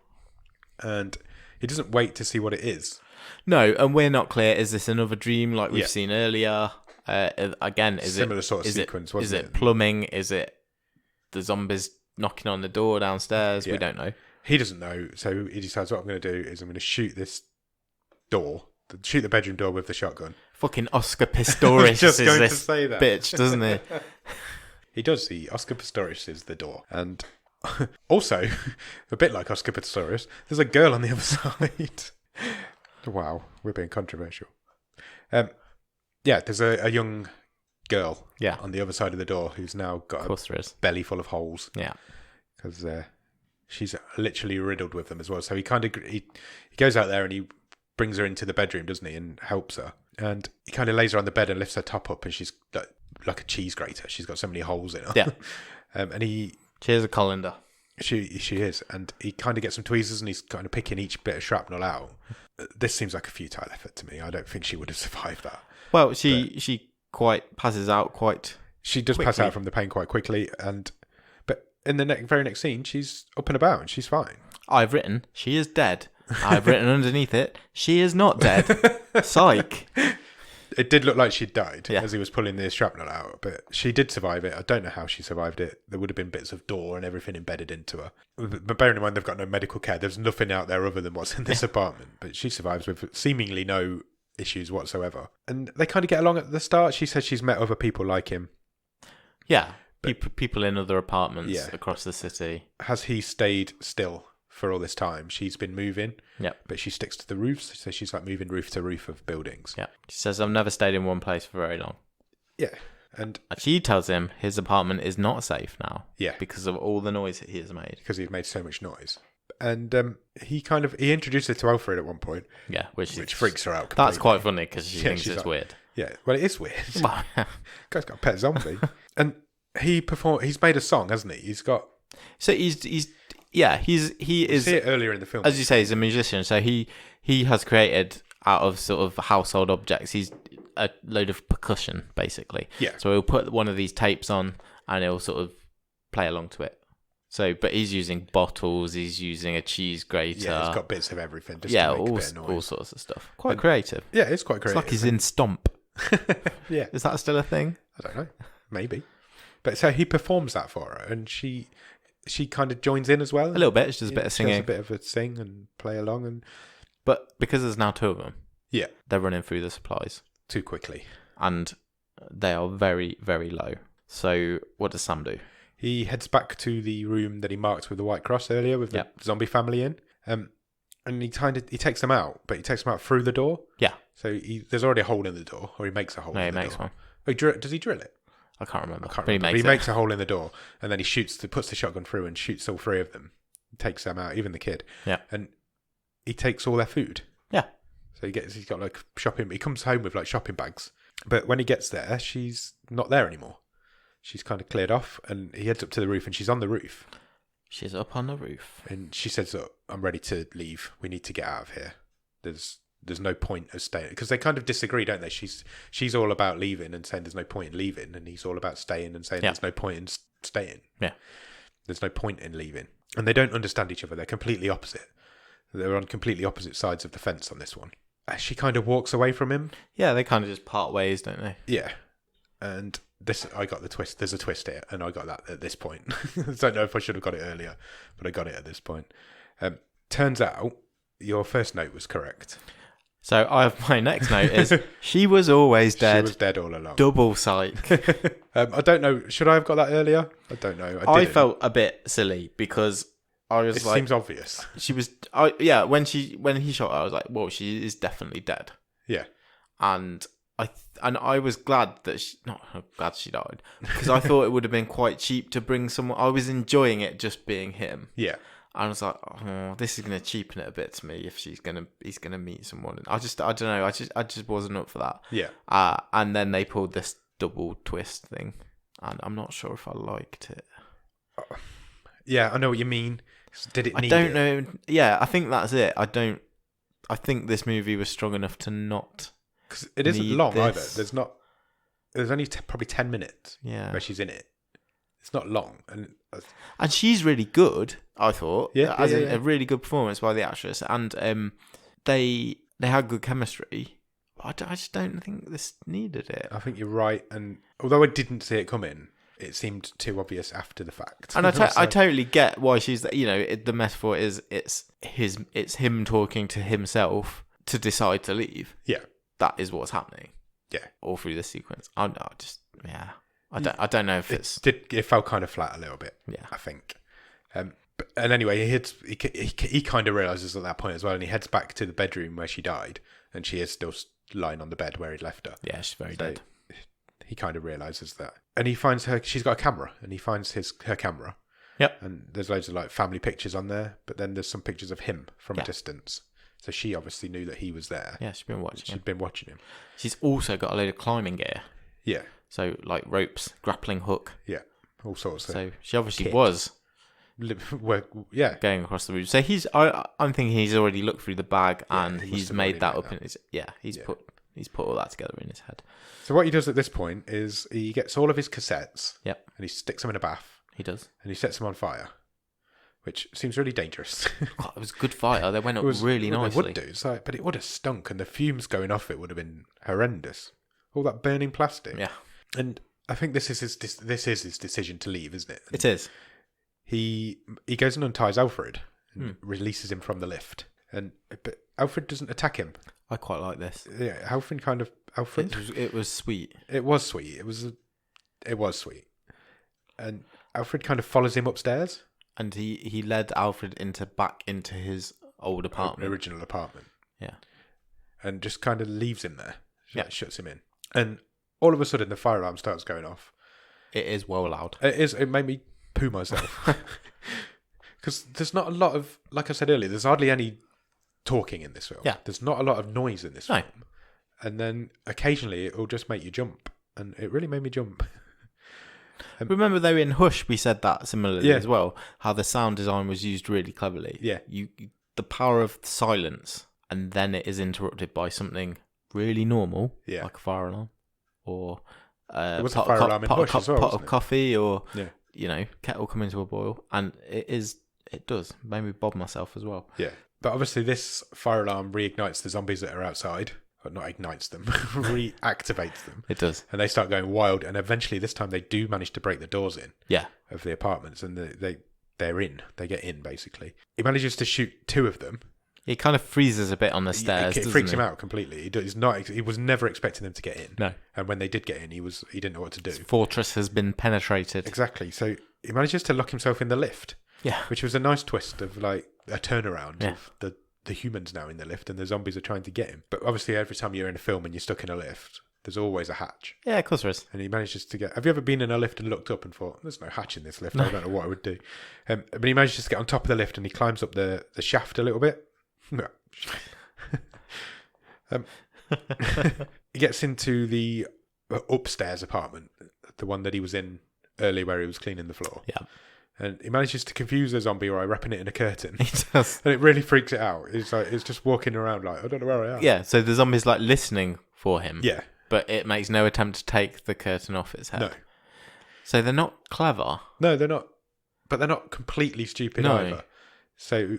and he doesn't wait to see what it is. No, and we're not clear. Is this another dream like we've seen earlier? Again, similar sort of sequence? Is it plumbing? Is it the zombies knocking on the door downstairs? We don't know. He doesn't know, so he decides what I'm going to do is I'm going to shoot this door, shoot the bedroom door with the shotgun. Fucking Oscar Pistorius is just going this to say that. bitch, doesn't he? He does. Oscar Pistorius is the door, and also a bit like Oscar Pistorius, there's a girl on the other side. Wow, we're being controversial. There's a young girl on the other side of the door who's now got a belly full of holes. Yeah, because she's literally riddled with them as well. So he goes out there and he brings her into the bedroom, doesn't he, and helps her. And he kind of lays her on the bed and lifts her top up, and she's like a cheese grater. She's got so many holes in her. Yeah, and he. She's a colander. She is, and he kind of gets some tweezers and he's kind of picking each bit of shrapnel out. This seems like a futile effort to me. I don't think she would have survived that. Well, she quite passes out quite. She does pass out from the pain quite quickly, but in the very next scene, she's up and about and she's fine. I've written she is dead. I've written underneath it she is not dead. Psych. It did look like she'd died as he was pulling the shrapnel out, but she did survive it. I don't know how she survived it. There would have been bits of door and everything embedded into her. But bearing in mind they've got no medical care, there's nothing out there other than what's in this apartment. But she survives with seemingly no issues whatsoever. And they kind of get along at the start. She says she's met other people like him. Yeah, people in other apartments across the city. Has he stayed still for all this time? She's been moving, but she sticks to the roofs, so she's like moving roof to roof of buildings. Yeah, she says, I've never stayed in one place for very long. Yeah, and she tells him his apartment is not safe now. Yeah, because of all the noise that he has made. Because he's made so much noise. And he introduced her to Alfred at one point. Yeah, which freaks her out completely. That's quite funny because she thinks it's weird. Yeah, well, it is weird. Guy's got a pet zombie. And he's made a song, hasn't he? He's got... So he is. You see it earlier in the film. As you say, he's a musician. So he has created out of sort of household objects. He's a load of percussion, basically. Yeah. So he'll put one of these tapes on and he'll sort of play along to it. So, but he's using bottles. He's using a cheese grater. Yeah, he's got bits of everything. Just to make a bit of noise. All sorts of stuff. Quite creative. Yeah, it's quite creative. It's like he's in Stomp. Yeah. Is that still a thing? I don't know. Maybe. But so he performs that for her, and she kind of joins in as well. A little bit. She does a bit of singing. She does a bit of a sing and play along. But because there's now two of them, yeah, they're running through the supplies too quickly. And they are very, very low. So what does Sam do? He heads back to the room that he marked with the white cross earlier with the zombie family in. And he takes them out, but he takes them out through the door. Yeah. So there's already a hole in the door, or he makes a hole in the door. No, he makes one. Oh, does he drill it? I can't remember. He makes a hole in the door, and then he puts the shotgun through and shoots all three of them. He takes them out, even the kid. Yeah. And he takes all their food. Yeah. So he's got like shopping. He comes home with like shopping bags, but when he gets there, she's not there anymore. She's kind of cleared off, and he heads up to the roof, and she's on the roof. She's up on the roof. And she says, "Look, I'm ready to leave. We need to get out of here. There's no point of staying." Because they kind of disagree, don't they? She's all about leaving and saying there's no point in leaving, and he's all about staying and saying there's no point in staying. Yeah. There's no point in leaving. And they don't understand each other. They're completely opposite. They're on completely opposite sides of the fence on this one. She kind of walks away from him. Yeah, they kind of just part ways, don't they? Yeah. And I got the twist. There's a twist here, and I got that at this point. I don't know if I should have got it earlier, but I got it at this point. Turns out your first note was correct. So my next note is she was always dead. She was dead all along. Double psych. I don't know. Should I have got that earlier? I don't know. I felt a bit silly because I was it like, seems obvious. She was. When he shot her, I was like, well, she is definitely dead. Yeah. And I was glad that she died, because I thought it would have been quite cheap to bring someone. I was enjoying it just being him. Yeah. I was like, oh, this is going to cheapen it a bit to me if he's going to meet someone. I don't know. I just wasn't up for that. Yeah. And then they pulled this double twist thing, and I'm not sure if I liked it. Yeah, I know what you mean. Did it need I don't know. Yeah, I think that's it. I think this movie was strong enough to not. Because it isn't long this. either. There's only probably 10 minutes where she's in it. It's not long. And she's really good, I thought. Yeah. A really good performance by the actress. And they had good chemistry. But I just don't think this needed it. I think you're right. And although I didn't see it coming, it seemed too obvious after the fact. And I totally get why she's, the metaphor is it's him talking to himself to decide to leave. Yeah. That is what's happening. Yeah. All through this sequence. I don't know if it felt kind of flat a little bit. Yeah. I think. And anyway, he kind of realizes at that point as well, and he heads back to the bedroom where she died, and she is still lying on the bed where he'd left her. Yeah, she's very dead. He kind of realizes that, and he finds her. She's got a camera, and he finds her camera. Yep. And there's loads of like family pictures on there, but then there's some pictures of him from a distance. So she obviously knew that he was there. Yeah, she'd been watching him. She's also got a load of climbing gear. Yeah. So like ropes, grappling hook. Yeah, all sorts of. So she obviously was. Yeah. Going across the room. So I'm thinking he's already looked through the bag and he's made that up in his. Yeah, he's put all that together in his head. So what he does at this point is he gets all of his cassettes. Yep. And he sticks them in a bath. He does. And he sets them on fire, which seems really dangerous. God, it was a good fire. They went up really nicely. They would do. It's like, but it would have stunk, and the fumes going off it would have been horrendous. All that burning plastic. Yeah. And I think this is his decision to leave, isn't it? And it is. He goes and unties Alfred and releases him from the lift, but Alfred doesn't attack him. I quite like this. Yeah, Alfred. It was sweet. It was sweet. It was sweet. And Alfred kind of follows him upstairs. And he led Alfred back into his old apartment. Original apartment. Yeah. And just kind of leaves him there. Yeah. Shuts him in. And all of a sudden the fire alarm starts going off. It is well loud. It made me poo myself. Because there's not a lot of, like I said earlier, there's hardly any talking in this film. Yeah. There's not a lot of noise in this film. And then occasionally it will just make you jump. And it really made me jump. Remember though in Hush we said that similarly as well, how the sound design was used really cleverly. Yeah. The power of silence, and then it is interrupted by something really normal, like a fire alarm, or there was a fire alarm in Hush as well, pot of coffee, or yeah. Kettle coming to a boil, and it does made me bob myself as well. Yeah, but obviously this fire alarm reignites the zombies that are outside. Or not ignites them, reactivates them. It does. And they start going wild, and eventually this time they do manage to break the doors in. Yeah. Of the apartments, and they're in. They get in, basically. He manages to shoot 2 of them. He kind of freezes a bit on the stairs. It freaks him out completely. He was never expecting them to get in. No. And when they did get in, he didn't know what to do. His fortress has been penetrated. Exactly. So he manages to lock himself in the lift. Yeah. Which was a nice twist of like a turnaround Yeah. of the humans now in the lift and the zombies are trying to get him. But obviously every time you're in a film and you're stuck in a lift, there's always a hatch. Yeah, of course there is. And he manages to get... Have you ever been in a lift and looked up and thought, there's no hatch in this lift, I don't know what I would do. But he manages to get on top of the lift and he climbs up the shaft a little bit. He gets into the upstairs apartment, the one that he was in earlier where he was cleaning the floor. Yeah. And he manages to confuse the zombie by wrapping it in a curtain. He does. And it really freaks it out. It's just walking around like, I don't know where I am. Yeah, so the zombie's like listening for him. Yeah. But it makes no attempt to take the curtain off its head. No. So they're not clever. No, they're not. But they're not completely stupid either. So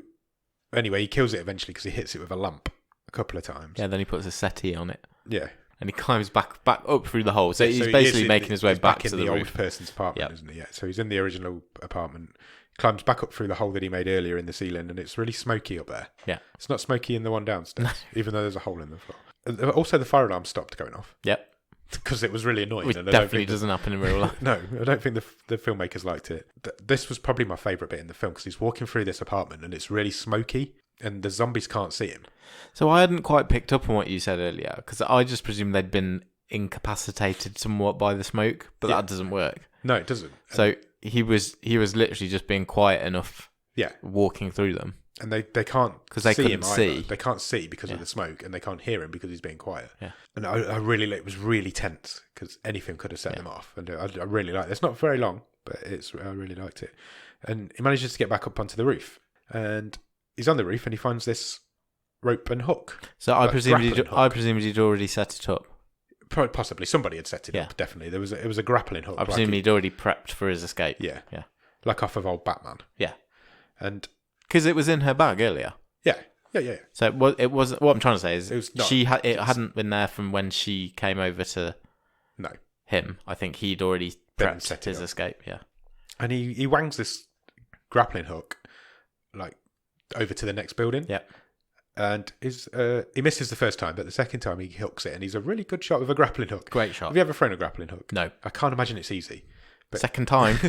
anyway, he kills it eventually because he hits it with a lamp a couple of times. Yeah, then he puts a settee on it. Yeah. And he climbs back up through the hole. So he's he basically is making his way back to in the the roof. old person's apartment, Yep. isn't he? Yeah. So he's in the original apartment, climbs back up through the hole that he made earlier in the ceiling, and it's really smoky up there. Yeah. It's not smoky in the one downstairs, even though there's a hole in the floor. Also, the fire alarm stopped going off. Yep. Because it was really annoying. Which and I don't definitely think doesn't happen in real life. No, I don't think the filmmakers liked it. This was probably my favourite bit in the film because he's walking through this apartment and it's really smoky and the zombies can't see him. So I hadn't quite picked up on what you said earlier because I just presumed they'd been incapacitated somewhat by the smoke, but that doesn't work. No, it doesn't. So he was literally just being quiet enough. Yeah. Walking through them. And they can't 'Cause they see him couldn't either. see. They can't see because of the smoke, and they can't hear him because he's being quiet. Yeah. And I really, it was really tense because anything could have set them off. And I really liked it. It's not very long, but I really liked it. And he manages to get back up onto the roof. And he's on the roof and he finds this rope and hook. So I presumed grappling he'd already set it up. Possibly. Somebody had set it up, definitely. It was a grappling hook. I presume he'd already prepped for his escape. Yeah. Yeah. Like off of old Batman. Yeah. And... Because it was in her bag earlier. Yeah. So it was what I'm trying to say is it hadn't been there from when she came over to him. I think he'd already prepped his escape. Yeah, and he wangs this grappling hook like over to the next building. Yeah, and he misses the first time, but the second time he hooks it, and he's a really good shot with a grappling hook. Great shot. Have you ever thrown a grappling hook? No, I can't imagine it's easy. But second time,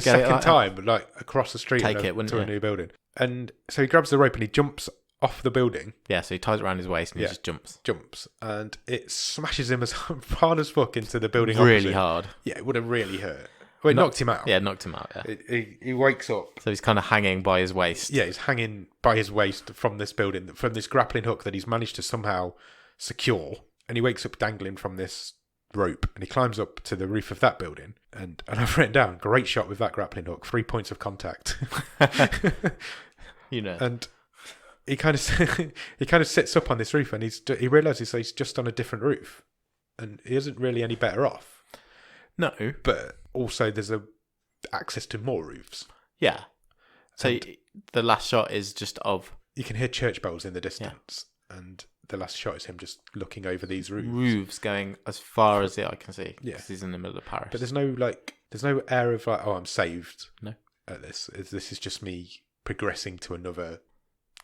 like across the street to a new building. And so he grabs the rope and he jumps off the building. Yeah, so he ties it around his waist and he just jumps. And it smashes him as hard as fuck into the building really opposite. hard. Yeah, it would have really hurt. Well, it knocked him out. Yeah, knocked him out, yeah. He wakes up. So he's kind of hanging by his waist. Yeah, he's hanging by his waist from this building, from this grappling hook that he's managed to somehow secure. And he wakes up dangling from this rope and he climbs up to the roof of that building. And I've written down, great shot with that grappling hook, 3 points of contact. You know. And he kind of sits up on this roof and he realises he's just on a different roof. And he isn't really any better off. No. But also there's access to more roofs. Yeah. So the last shot is just of... You can hear church bells in the distance. Yeah. And the last shot is him just looking over these roofs. Roofs going as far as the eye can see. Yeah. Because he's in the middle of Paris. But there's no air of like, oh, I'm saved. No. At this. This is just me progressing to another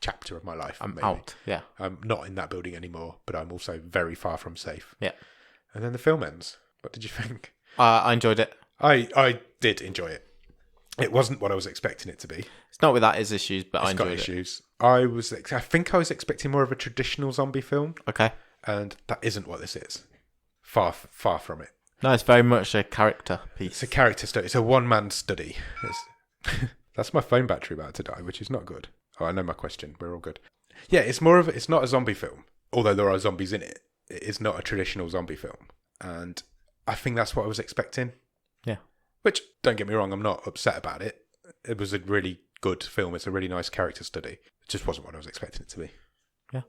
chapter of my life. I'm out. Yeah. I'm not in that building anymore, but I'm also very far from safe. Yeah. And then the film ends. What did you think? I enjoyed it. I did enjoy it. It wasn't what I was expecting it to be. It's not without its issues, but I enjoyed it. It's got issues. I think I was expecting more of a traditional zombie film. Okay. And that isn't what this is. Far from it. No, it's very much a character piece. It's a character study. It's a one-man study. That's my phone battery about to die, which is not good. Oh, I know my question. We're all good. Yeah, it's not a zombie film. Although there are zombies in it. It is not a traditional zombie film. And I think that's what I was expecting. Yeah. Which, don't get me wrong, I'm not upset about it. It was a really good film. It's a really nice character study. It just wasn't what I was expecting it to be. Yeah.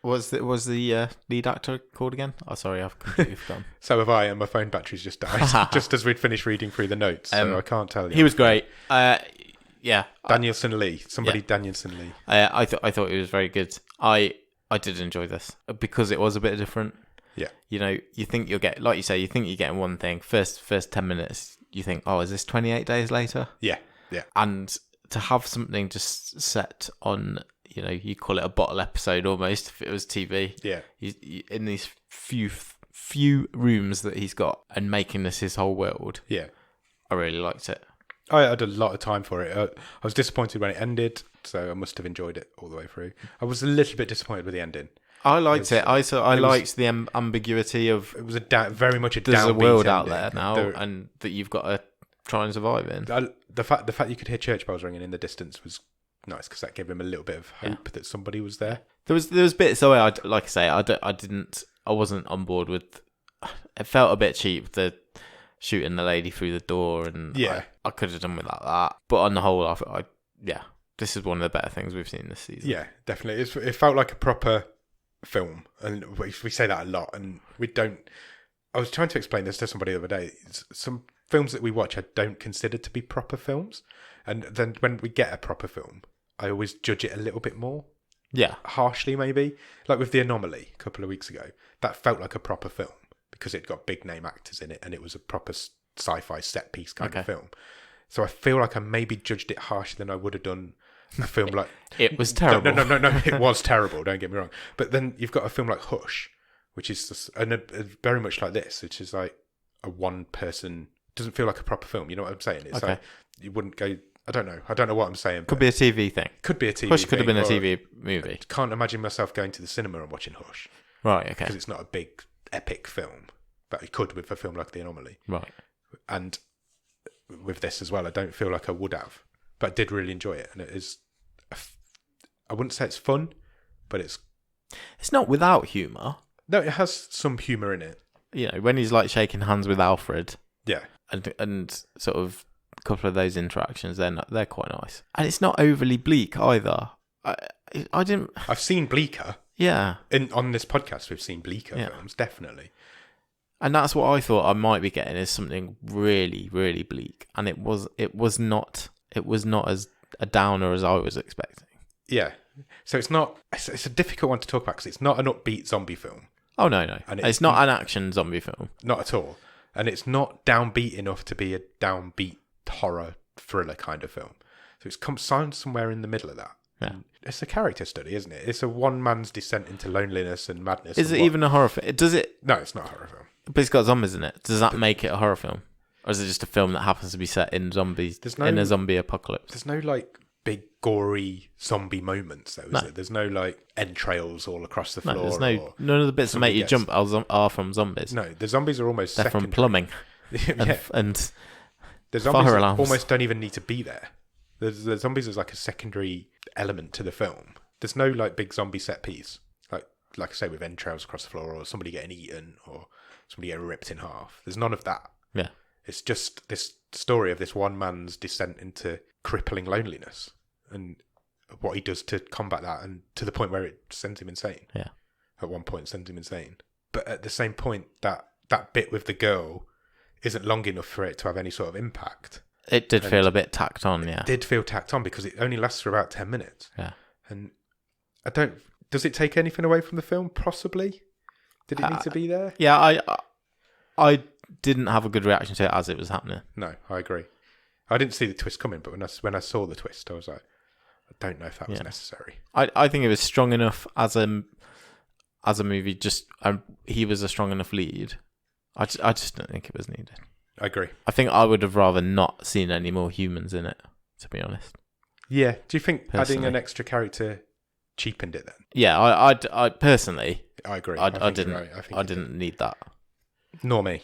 Was the lead actor called again? Oh, sorry, I've completely forgotten. So have I, and my phone battery's just died. Just as we'd finished reading through the notes, so I can't tell you. He was great. Yeah. Danielson Lee. Danielson Lee. I thought it was very good. I did enjoy this because it was a bit different. Yeah. You know, you think you'll get, like you say, you think you're getting one thing. First 10 minutes, you think, oh, is this 28 days later? Yeah. And to have something just set on, you know, you call it a bottle episode almost if it was TV. Yeah. He's in these few rooms that he's got and making this his whole world. Yeah. I really liked it. I had a lot of time for it. I was disappointed when it ended, so I must have enjoyed it all the way through. I was a little bit disappointed with the ending. I liked it. I liked the ambiguity of it was very much a there's downbeat a world ending. out there now, and that you've got to try and survive in. The fact you could hear church bells ringing in the distance was nice because that gave him a little bit of hope that somebody was there. There was bits. So I wasn't on board with. It felt a bit cheap, the shooting the lady through the door, and I could have done without that. But on the whole, this is one of the better things we've seen this season. Yeah, definitely. It felt like a proper film, and we say that a lot, and we don't. I was trying to explain this to somebody the other day. Some films that we watch I don't consider to be proper films, and then when we get a proper film, I always judge it a little bit more. Yeah, harshly maybe. Like with The Anomaly a couple of weeks ago, that felt like a proper film because it got big name actors in it, and it was a proper sci-fi set piece kind of film. So I feel like I maybe judged it harsher than I would have done a film like... It was terrible. No, it was terrible, don't get me wrong. But then you've got a film like Hush, which is just, very much like this, which is like a one-person... doesn't feel like a proper film, you know what I'm saying? It's like, you wouldn't go... I don't know what I'm saying. Could be a TV thing. Could be a TV Hush could have been a TV movie. I can't imagine myself going to the cinema and watching Hush. Right, okay. Because it's not a big, epic film. But it could with a film like The Anomaly. Right. And with this as well, I don't feel like I would have. But I did really enjoy it. And it is... I wouldn't say it's fun, but it's... It's not without humour. No, it has some humour in it. You know, when he's like shaking hands with Alfred. Yeah. And sort of a couple of those interactions, they're quite nice. And it's not overly bleak either. I didn't... I've seen bleaker. Yeah. On this podcast, we've seen bleaker films, definitely. And that's what I thought I might be getting, is something really, really bleak. And it was not as a downer as I was expecting. Yeah. So it's a difficult one to talk about because it's not an upbeat zombie film. Oh, no. And it's not an action zombie film. Not at all. And it's not downbeat enough to be a downbeat horror thriller kind of film. So it's somewhere in the middle of that. Yeah. And it's a character study, isn't it? It's a one man's descent into loneliness and madness. Is it even a horror film? Does it? No, it's not a horror film. But it's got zombies in it. Does that make it a horror film? Or is it just a film that happens to be set in zombies, in a zombie apocalypse? There's no, like, big, gory zombie moments, though, is there? There's no, like, entrails all across the floor. No, there's none of the bits that make you jump are from zombies. No, the zombies are almost They're secondary. from plumbing. And the zombies almost don't even need to be there. The zombies is like a secondary element to the film. There's no, like, big zombie set piece. Like I say, with entrails across the floor, or somebody getting eaten, or somebody getting ripped in half. There's none of that. Yeah. It's just this story of this one man's descent into crippling loneliness and what he does to combat that, and to the point where it sends him insane. Yeah. At one point, sends him insane. But at the same point, that bit with the girl isn't long enough for it to have any sort of impact. It did feel a bit tacked on, yeah. It did feel tacked on because it only lasts for about 10 minutes. Yeah. And does it take anything away from the film? Possibly. Did it need to be there? Yeah, I didn't have a good reaction to it as it was happening. No, I agree. I didn't see the twist coming, but when I saw the twist, I was like, I don't know if that was necessary. I think it was strong enough as a movie. Just he was a strong enough lead. I just don't think it was needed. I agree. I think I would have rather not seen any more humans in it, to be honest. Yeah. Do you think Personally. adding an extra character cheapened it then? Yeah, I personally, I agree. I didn't need that. Nor me.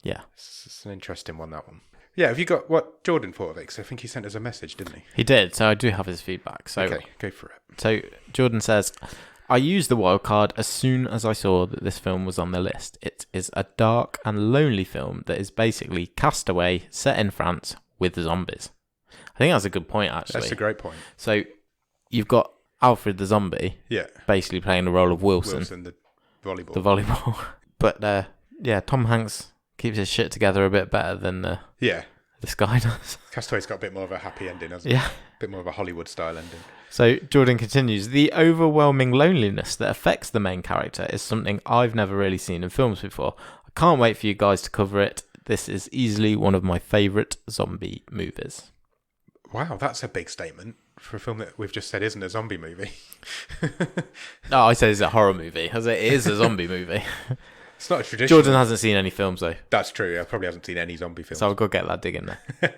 Yeah. It's an interesting one, that one. Yeah, have you got what Jordan thought of it? Because I think he sent us a message, didn't he? He did, so I do have his feedback. So, okay, go for it. So Jordan says, I used the wildcard as soon as I saw that this film was on the list. It is a dark and lonely film that is basically Castaway set in France with zombies. I think that's a good point, actually. That's a great point. So you've got Alfred the zombie, basically playing the role of Wilson the volleyball. But Tom Hanks keeps his shit together a bit better than this guy does. Castaway's got a bit more of a happy ending, hasn't it? Yeah. A bit more of a Hollywood style ending. So Jordan continues, the overwhelming loneliness that affects the main character is something I've never really seen in films before. I can't wait for you guys to cover it. This is easily one of my favourite zombie movies. Wow, that's a big statement for a film that we've just said isn't a zombie movie. No, I said it's a horror movie, as it is a zombie movie. It's not a traditional. Jordan hasn't seen any films though. That's true. I probably hasn't seen any zombie films. So I'll go get that dig in there.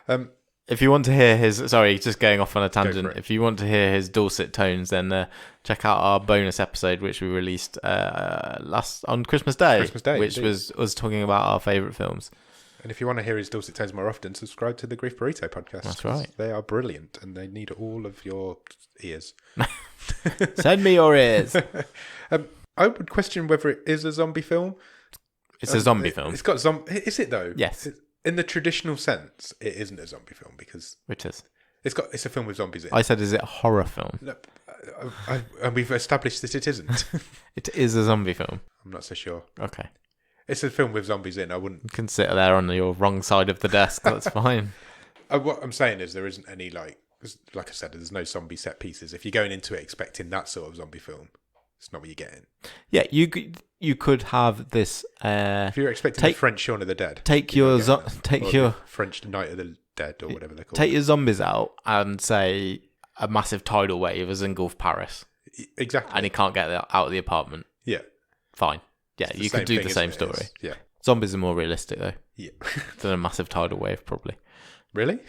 um, If you want to hear his, sorry, just going off on a Go tangent. for it. If you want to hear his dulcet tones, then check out our bonus episode, which we released on Christmas Day, which indeed. was us talking about our favourite films. And if you want to hear his dulcet tones more often, subscribe to the Grief Burrito podcast. That's 'cause right. They are brilliant, and they need all of your ears. Send me your ears. I would question whether it is a zombie film. It's a zombie film. It's got zombie. Is it though? Yes. In the traditional sense, it isn't a zombie film because Which is? it's a film with zombies in. I said, is it a horror film? No, and we've established that it isn't. It is a zombie film. I'm not so sure. Okay. It's a film with zombies in. I wouldn't. You can sit there on your wrong side of the desk. That's fine. What I'm saying is there isn't any like I said, there's no zombie set pieces. If you're going into it expecting that sort of zombie film, it's not what you're getting. Yeah, you could have this. If you're expecting the French Shaun of the Dead, Take you're your not getting that. Or your the French Night of the Dead or whatever they're called. take your zombies out and say a massive tidal wave has engulfed Paris, Exactly. and he can't get out of the apartment. Yeah. Fine. Yeah, It's the you same could do thing, the same isn't it? story. Yeah. Zombies are more realistic though Yeah. than a massive tidal wave, probably Really?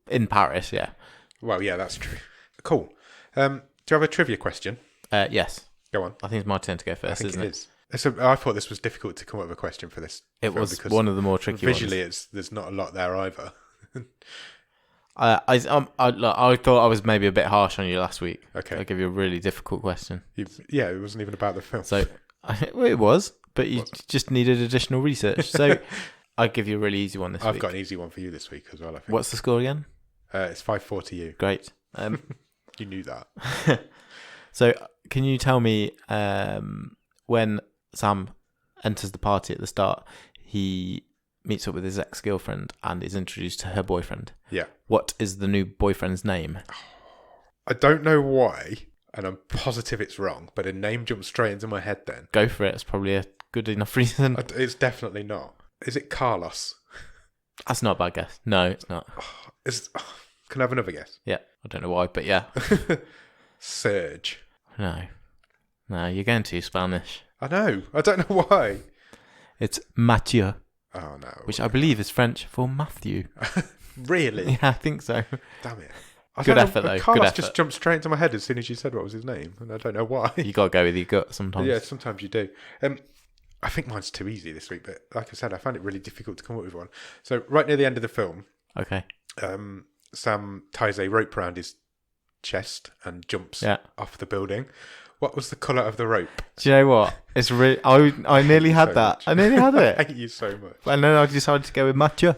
in Paris. Yeah. Well, yeah, that's true. Cool. Do you have a trivia question? Yes. Go on. I think it's my turn to go I first, think isn't it? is. I thought this was difficult to come up with a question for this. It film was because one of the more tricky visually, ones. there's not a lot there either. I thought I was maybe a bit harsh on you last week. Okay. I'll give you a really difficult question. Yeah, it wasn't even about the film. So, well, it was, but you just needed additional research. So, I'll give you a really easy one this week. I've got an easy one for you this week as well, I think. What's the score again? It's 5-4 to you. Great. You knew that. So, can you tell me when Sam enters the party at the start, he meets up with his ex-girlfriend and is introduced to her boyfriend? Yeah. What is the new boyfriend's name? I don't know why, and I'm positive it's wrong, but a name jumped straight into my head then. Go for it. It's probably a good enough reason. It's definitely not. Is it Carlos? That's not a bad guess. No, it's not. Can I have another guess? Yeah, I don't know why, but yeah. Serge. No, you're going too Spanish. I know. I don't know why. It's Mathieu, Oh, no. which I believe is French for Matthew. Really? Yeah, I think so. Damn it. Good effort, though. Carlos Good effort. just jumped straight into my head as soon as you said what was his name, and I don't know why. You got to go with your gut sometimes. Yeah, sometimes you do. I think mine's too easy this week, but like I said, I found it really difficult to come up with one. So right near the end of the film, Okay. Sam ties a rope around his chest and jumps off the building. What was the colour of the rope? Do you know what? It's really. I nearly had so that. much. I nearly had I it. hate you so much. And then I decided to go with Mathieu.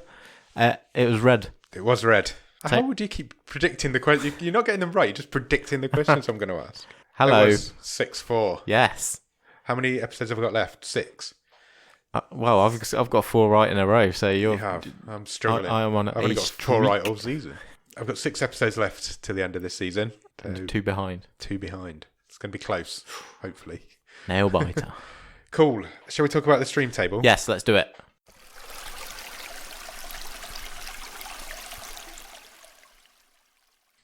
It was red. It was red. How would you keep predicting the question? You're not getting them right. You're just predicting the questions I'm going to ask. Hello. It was 6-4. Yes. How many episodes have I got left? 6. Well, I've got 4 right in a row, so you're. You have. I'm struggling. I am on I've only got a 4 right streak. all season. I've got 6 episodes left to the end of this season. And 2 behind. 2 behind. It's going to be close, hopefully. Nail biter. Cool. Shall we talk about the stream table? Yes, let's do it.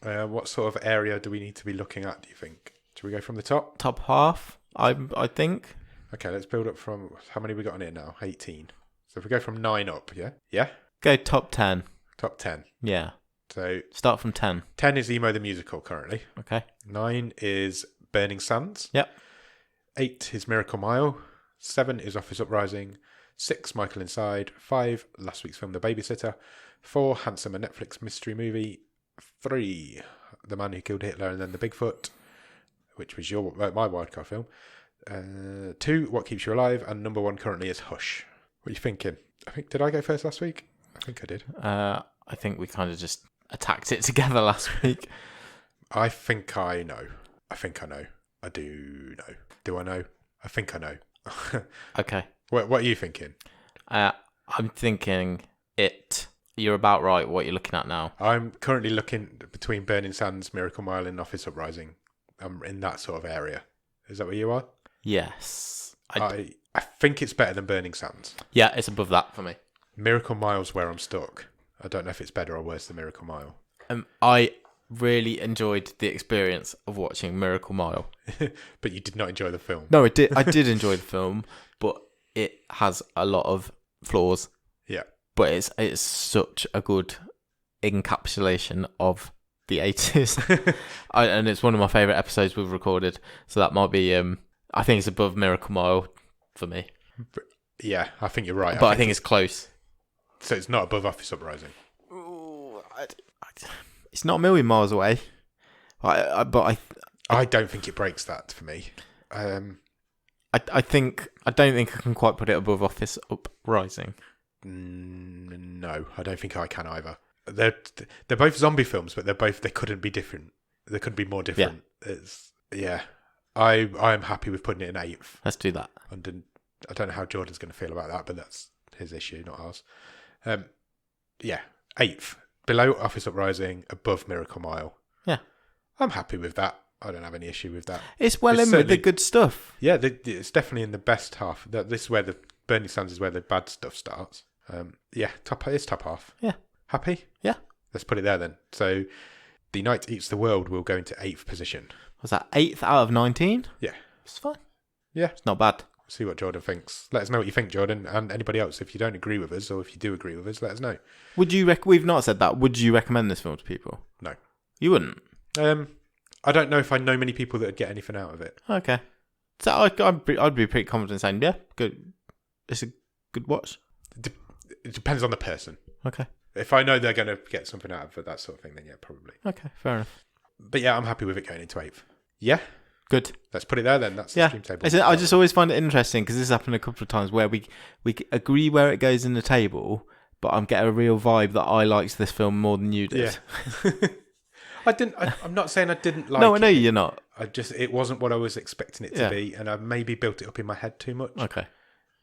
What sort of area do we need to be looking at, do you think? Should we go from the top? Top half, I think. Okay, let's build up from... How many we got on here now? 18. So if we go from 9 up, yeah? Yeah? Go top 10. Top 10. Yeah. So Start from 10. 10 is Emo the Musical currently. Okay. 9 is Burning Sands. Yep. 8 is Miracle Mile. 7 is Office Uprising. 6, Michael Inside. 5, last week's film The Babysitter. 4, Handsome, a Netflix mystery movie. 3, The Man Who Killed Hitler and Then the Bigfoot, which was my wildcard film. 2, What Keeps You Alive, and number 1 currently is Hush. What are you thinking? Did I go first last week? I think I did. I think we kind of just attacked it together last week. I think I know. I do know. Do I know? I think I know. Okay. What are you thinking? I'm thinking it. You're about right. What you're looking at now. I'm currently looking between Burning Sands, Miracle Mile, and Office Uprising. I'm in that sort of area. Is that where you are? Yes. I think it's better than Burning Sands. Yeah, it's above that for me. Miracle Mile's where I'm stuck. I don't know if it's better or worse than Miracle Mile. I really enjoyed the experience of watching Miracle Mile. But you did not enjoy the film. No, I did enjoy the film, but it has a lot of flaws. Yeah. But it's such a good encapsulation of the 80s. And it's one of my favourite episodes we've recorded. So that might be, I think it's above Miracle Mile for me. Yeah, I think you're right. But I think it's close. So it's not above Office Uprising. Ooh, it's not a million miles away. I don't think it breaks that for me. I don't think I can quite put it above Office Uprising. No, I don't think I can either. They're both zombie films, but they couldn't be different. They couldn't be more different. Yeah. I am happy with putting it in 8th. Let's do that. I don't know how Jordan's going to feel about that, but that's his issue, not ours. Yeah, 8th. Below Office Uprising, above Miracle Mile. Yeah. I'm happy with that. I don't have any issue with that. It's in with the good stuff. Yeah, it's definitely in the best half. This is where the Bernie Sanders is where the bad stuff starts. Yeah, it's top half. Yeah. Happy? Yeah. Let's put it there then. So, The Night Eats the World will go into 8th position. Was that 8th out of 19? Yeah. It's fine. Yeah. It's not bad. See what Jordan thinks. Let us know what you think, Jordan, and anybody else. If you don't agree with us, or if you do agree with us, let us know. Would you we've not said that. Would you recommend this film to people? No. You wouldn't? I don't know if I know many people that would get anything out of it. Okay. So I'd be pretty confident saying, yeah, good. It's a good watch. It depends on the person. Okay. If I know they're going to get something out of it, that sort of thing, then yeah, probably. Okay, fair enough. But yeah, I'm happy with it going into 8th. Yeah? Good. Let's put it there then. That's the stream table. I just always find it interesting because this happened a couple of times where we agree where it goes in the table, but I'm getting a real vibe that I liked this film more than you did. Yeah. I'm not saying I didn't like it. No, I know you're not. It wasn't what I was expecting it to be, and I maybe built it up in my head too much. Okay.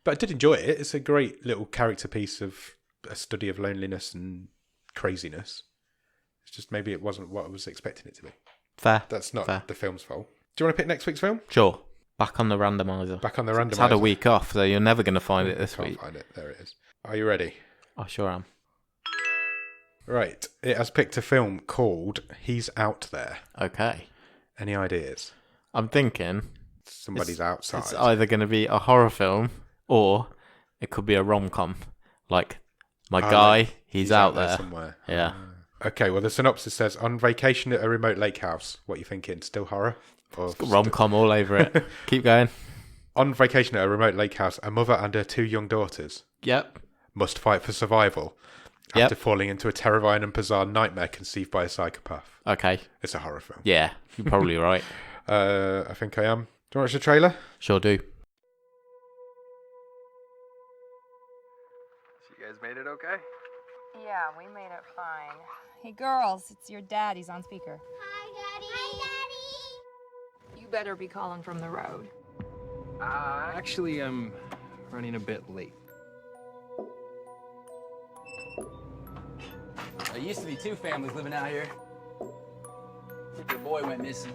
But I did enjoy it. It's a great little character piece of a study of loneliness and craziness. It's just maybe it wasn't what I was expecting it to be. Fair. That's not Fair. the film's fault. Do you want to pick next week's film? Sure. Back on the randomizer. Back on the randomizer. It's had a week off, so you're never going to find it this week. Can't find it. There it is. Are you ready? I sure am. Right. It has picked a film called He's Out There. Okay. Any ideas? I'm thinking Somebody's outside. it's either going to be a horror film or it could be a rom-com. Like, he's out there. Somewhere. Yeah. Okay, well, the synopsis says, on vacation at a remote lake house. What are you thinking? Still horror? Or rom-com all over it. Keep going. On vacation at a remote lake house, a mother and her 2 young daughters Yep. must fight for survival after falling into a terrifying and bizarre nightmare conceived by a psychopath. Okay. It's a horror film. Yeah, you're probably right. I think I am. Do you want to watch the trailer? Sure do. So you guys made it okay? Yeah, we made it fine. Hey, girls, it's your dad. He's on speaker. Hi, Daddy. Hi, Daddy. You better be calling from the road. Actually, I'm running a bit late. There used to be 2 families living out here. The boy went missing.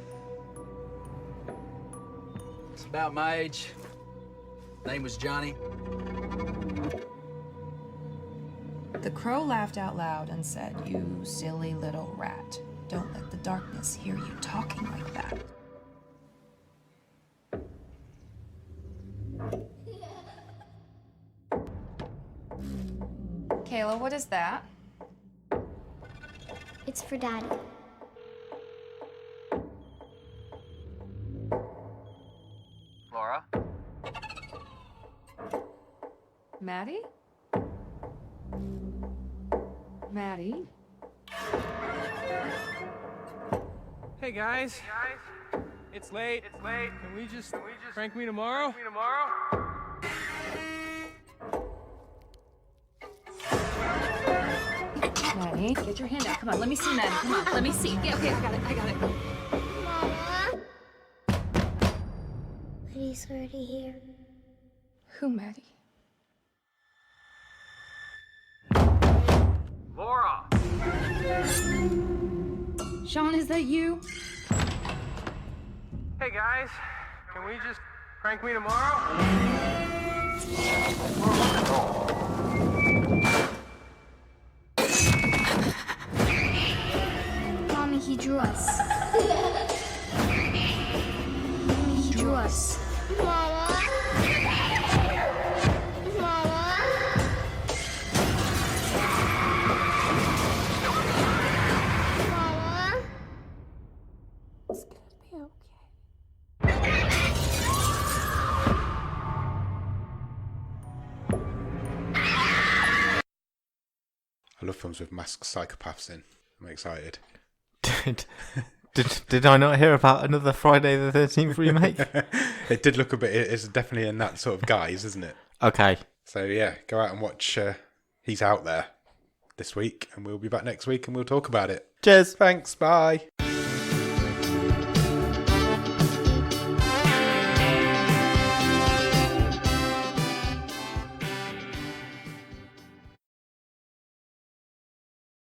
It's about my age. Name was Johnny. The crow laughed out loud and said, "You silly little rat. Don't let the darkness hear you talking like that." Kayla, what is that? It's for Daddy. Laura? Maddie? Maddie? Hey guys. It's late. Can we just prank me tomorrow? Maddie? Get your hand out. Come on, let me see, Maddie. Come on, let me see. Yeah, okay, I got it. Mama. He's already here. Who, Maddie? Laura! Sean, is that you? Hey guys. Can we just prank me tomorrow? Mommy, he drew us. He drew us. Mama? Mama? Mama? It's gonna be okay. I love films with masked psychopaths in. I'm excited. Did I not hear about another Friday the 13th remake? It did look a bit. It's definitely in that sort of guise, isn't it? Okay. So yeah, go out and watch He's Out There this week, and we'll be back next week and we'll talk about it. Cheers. Thanks. Bye.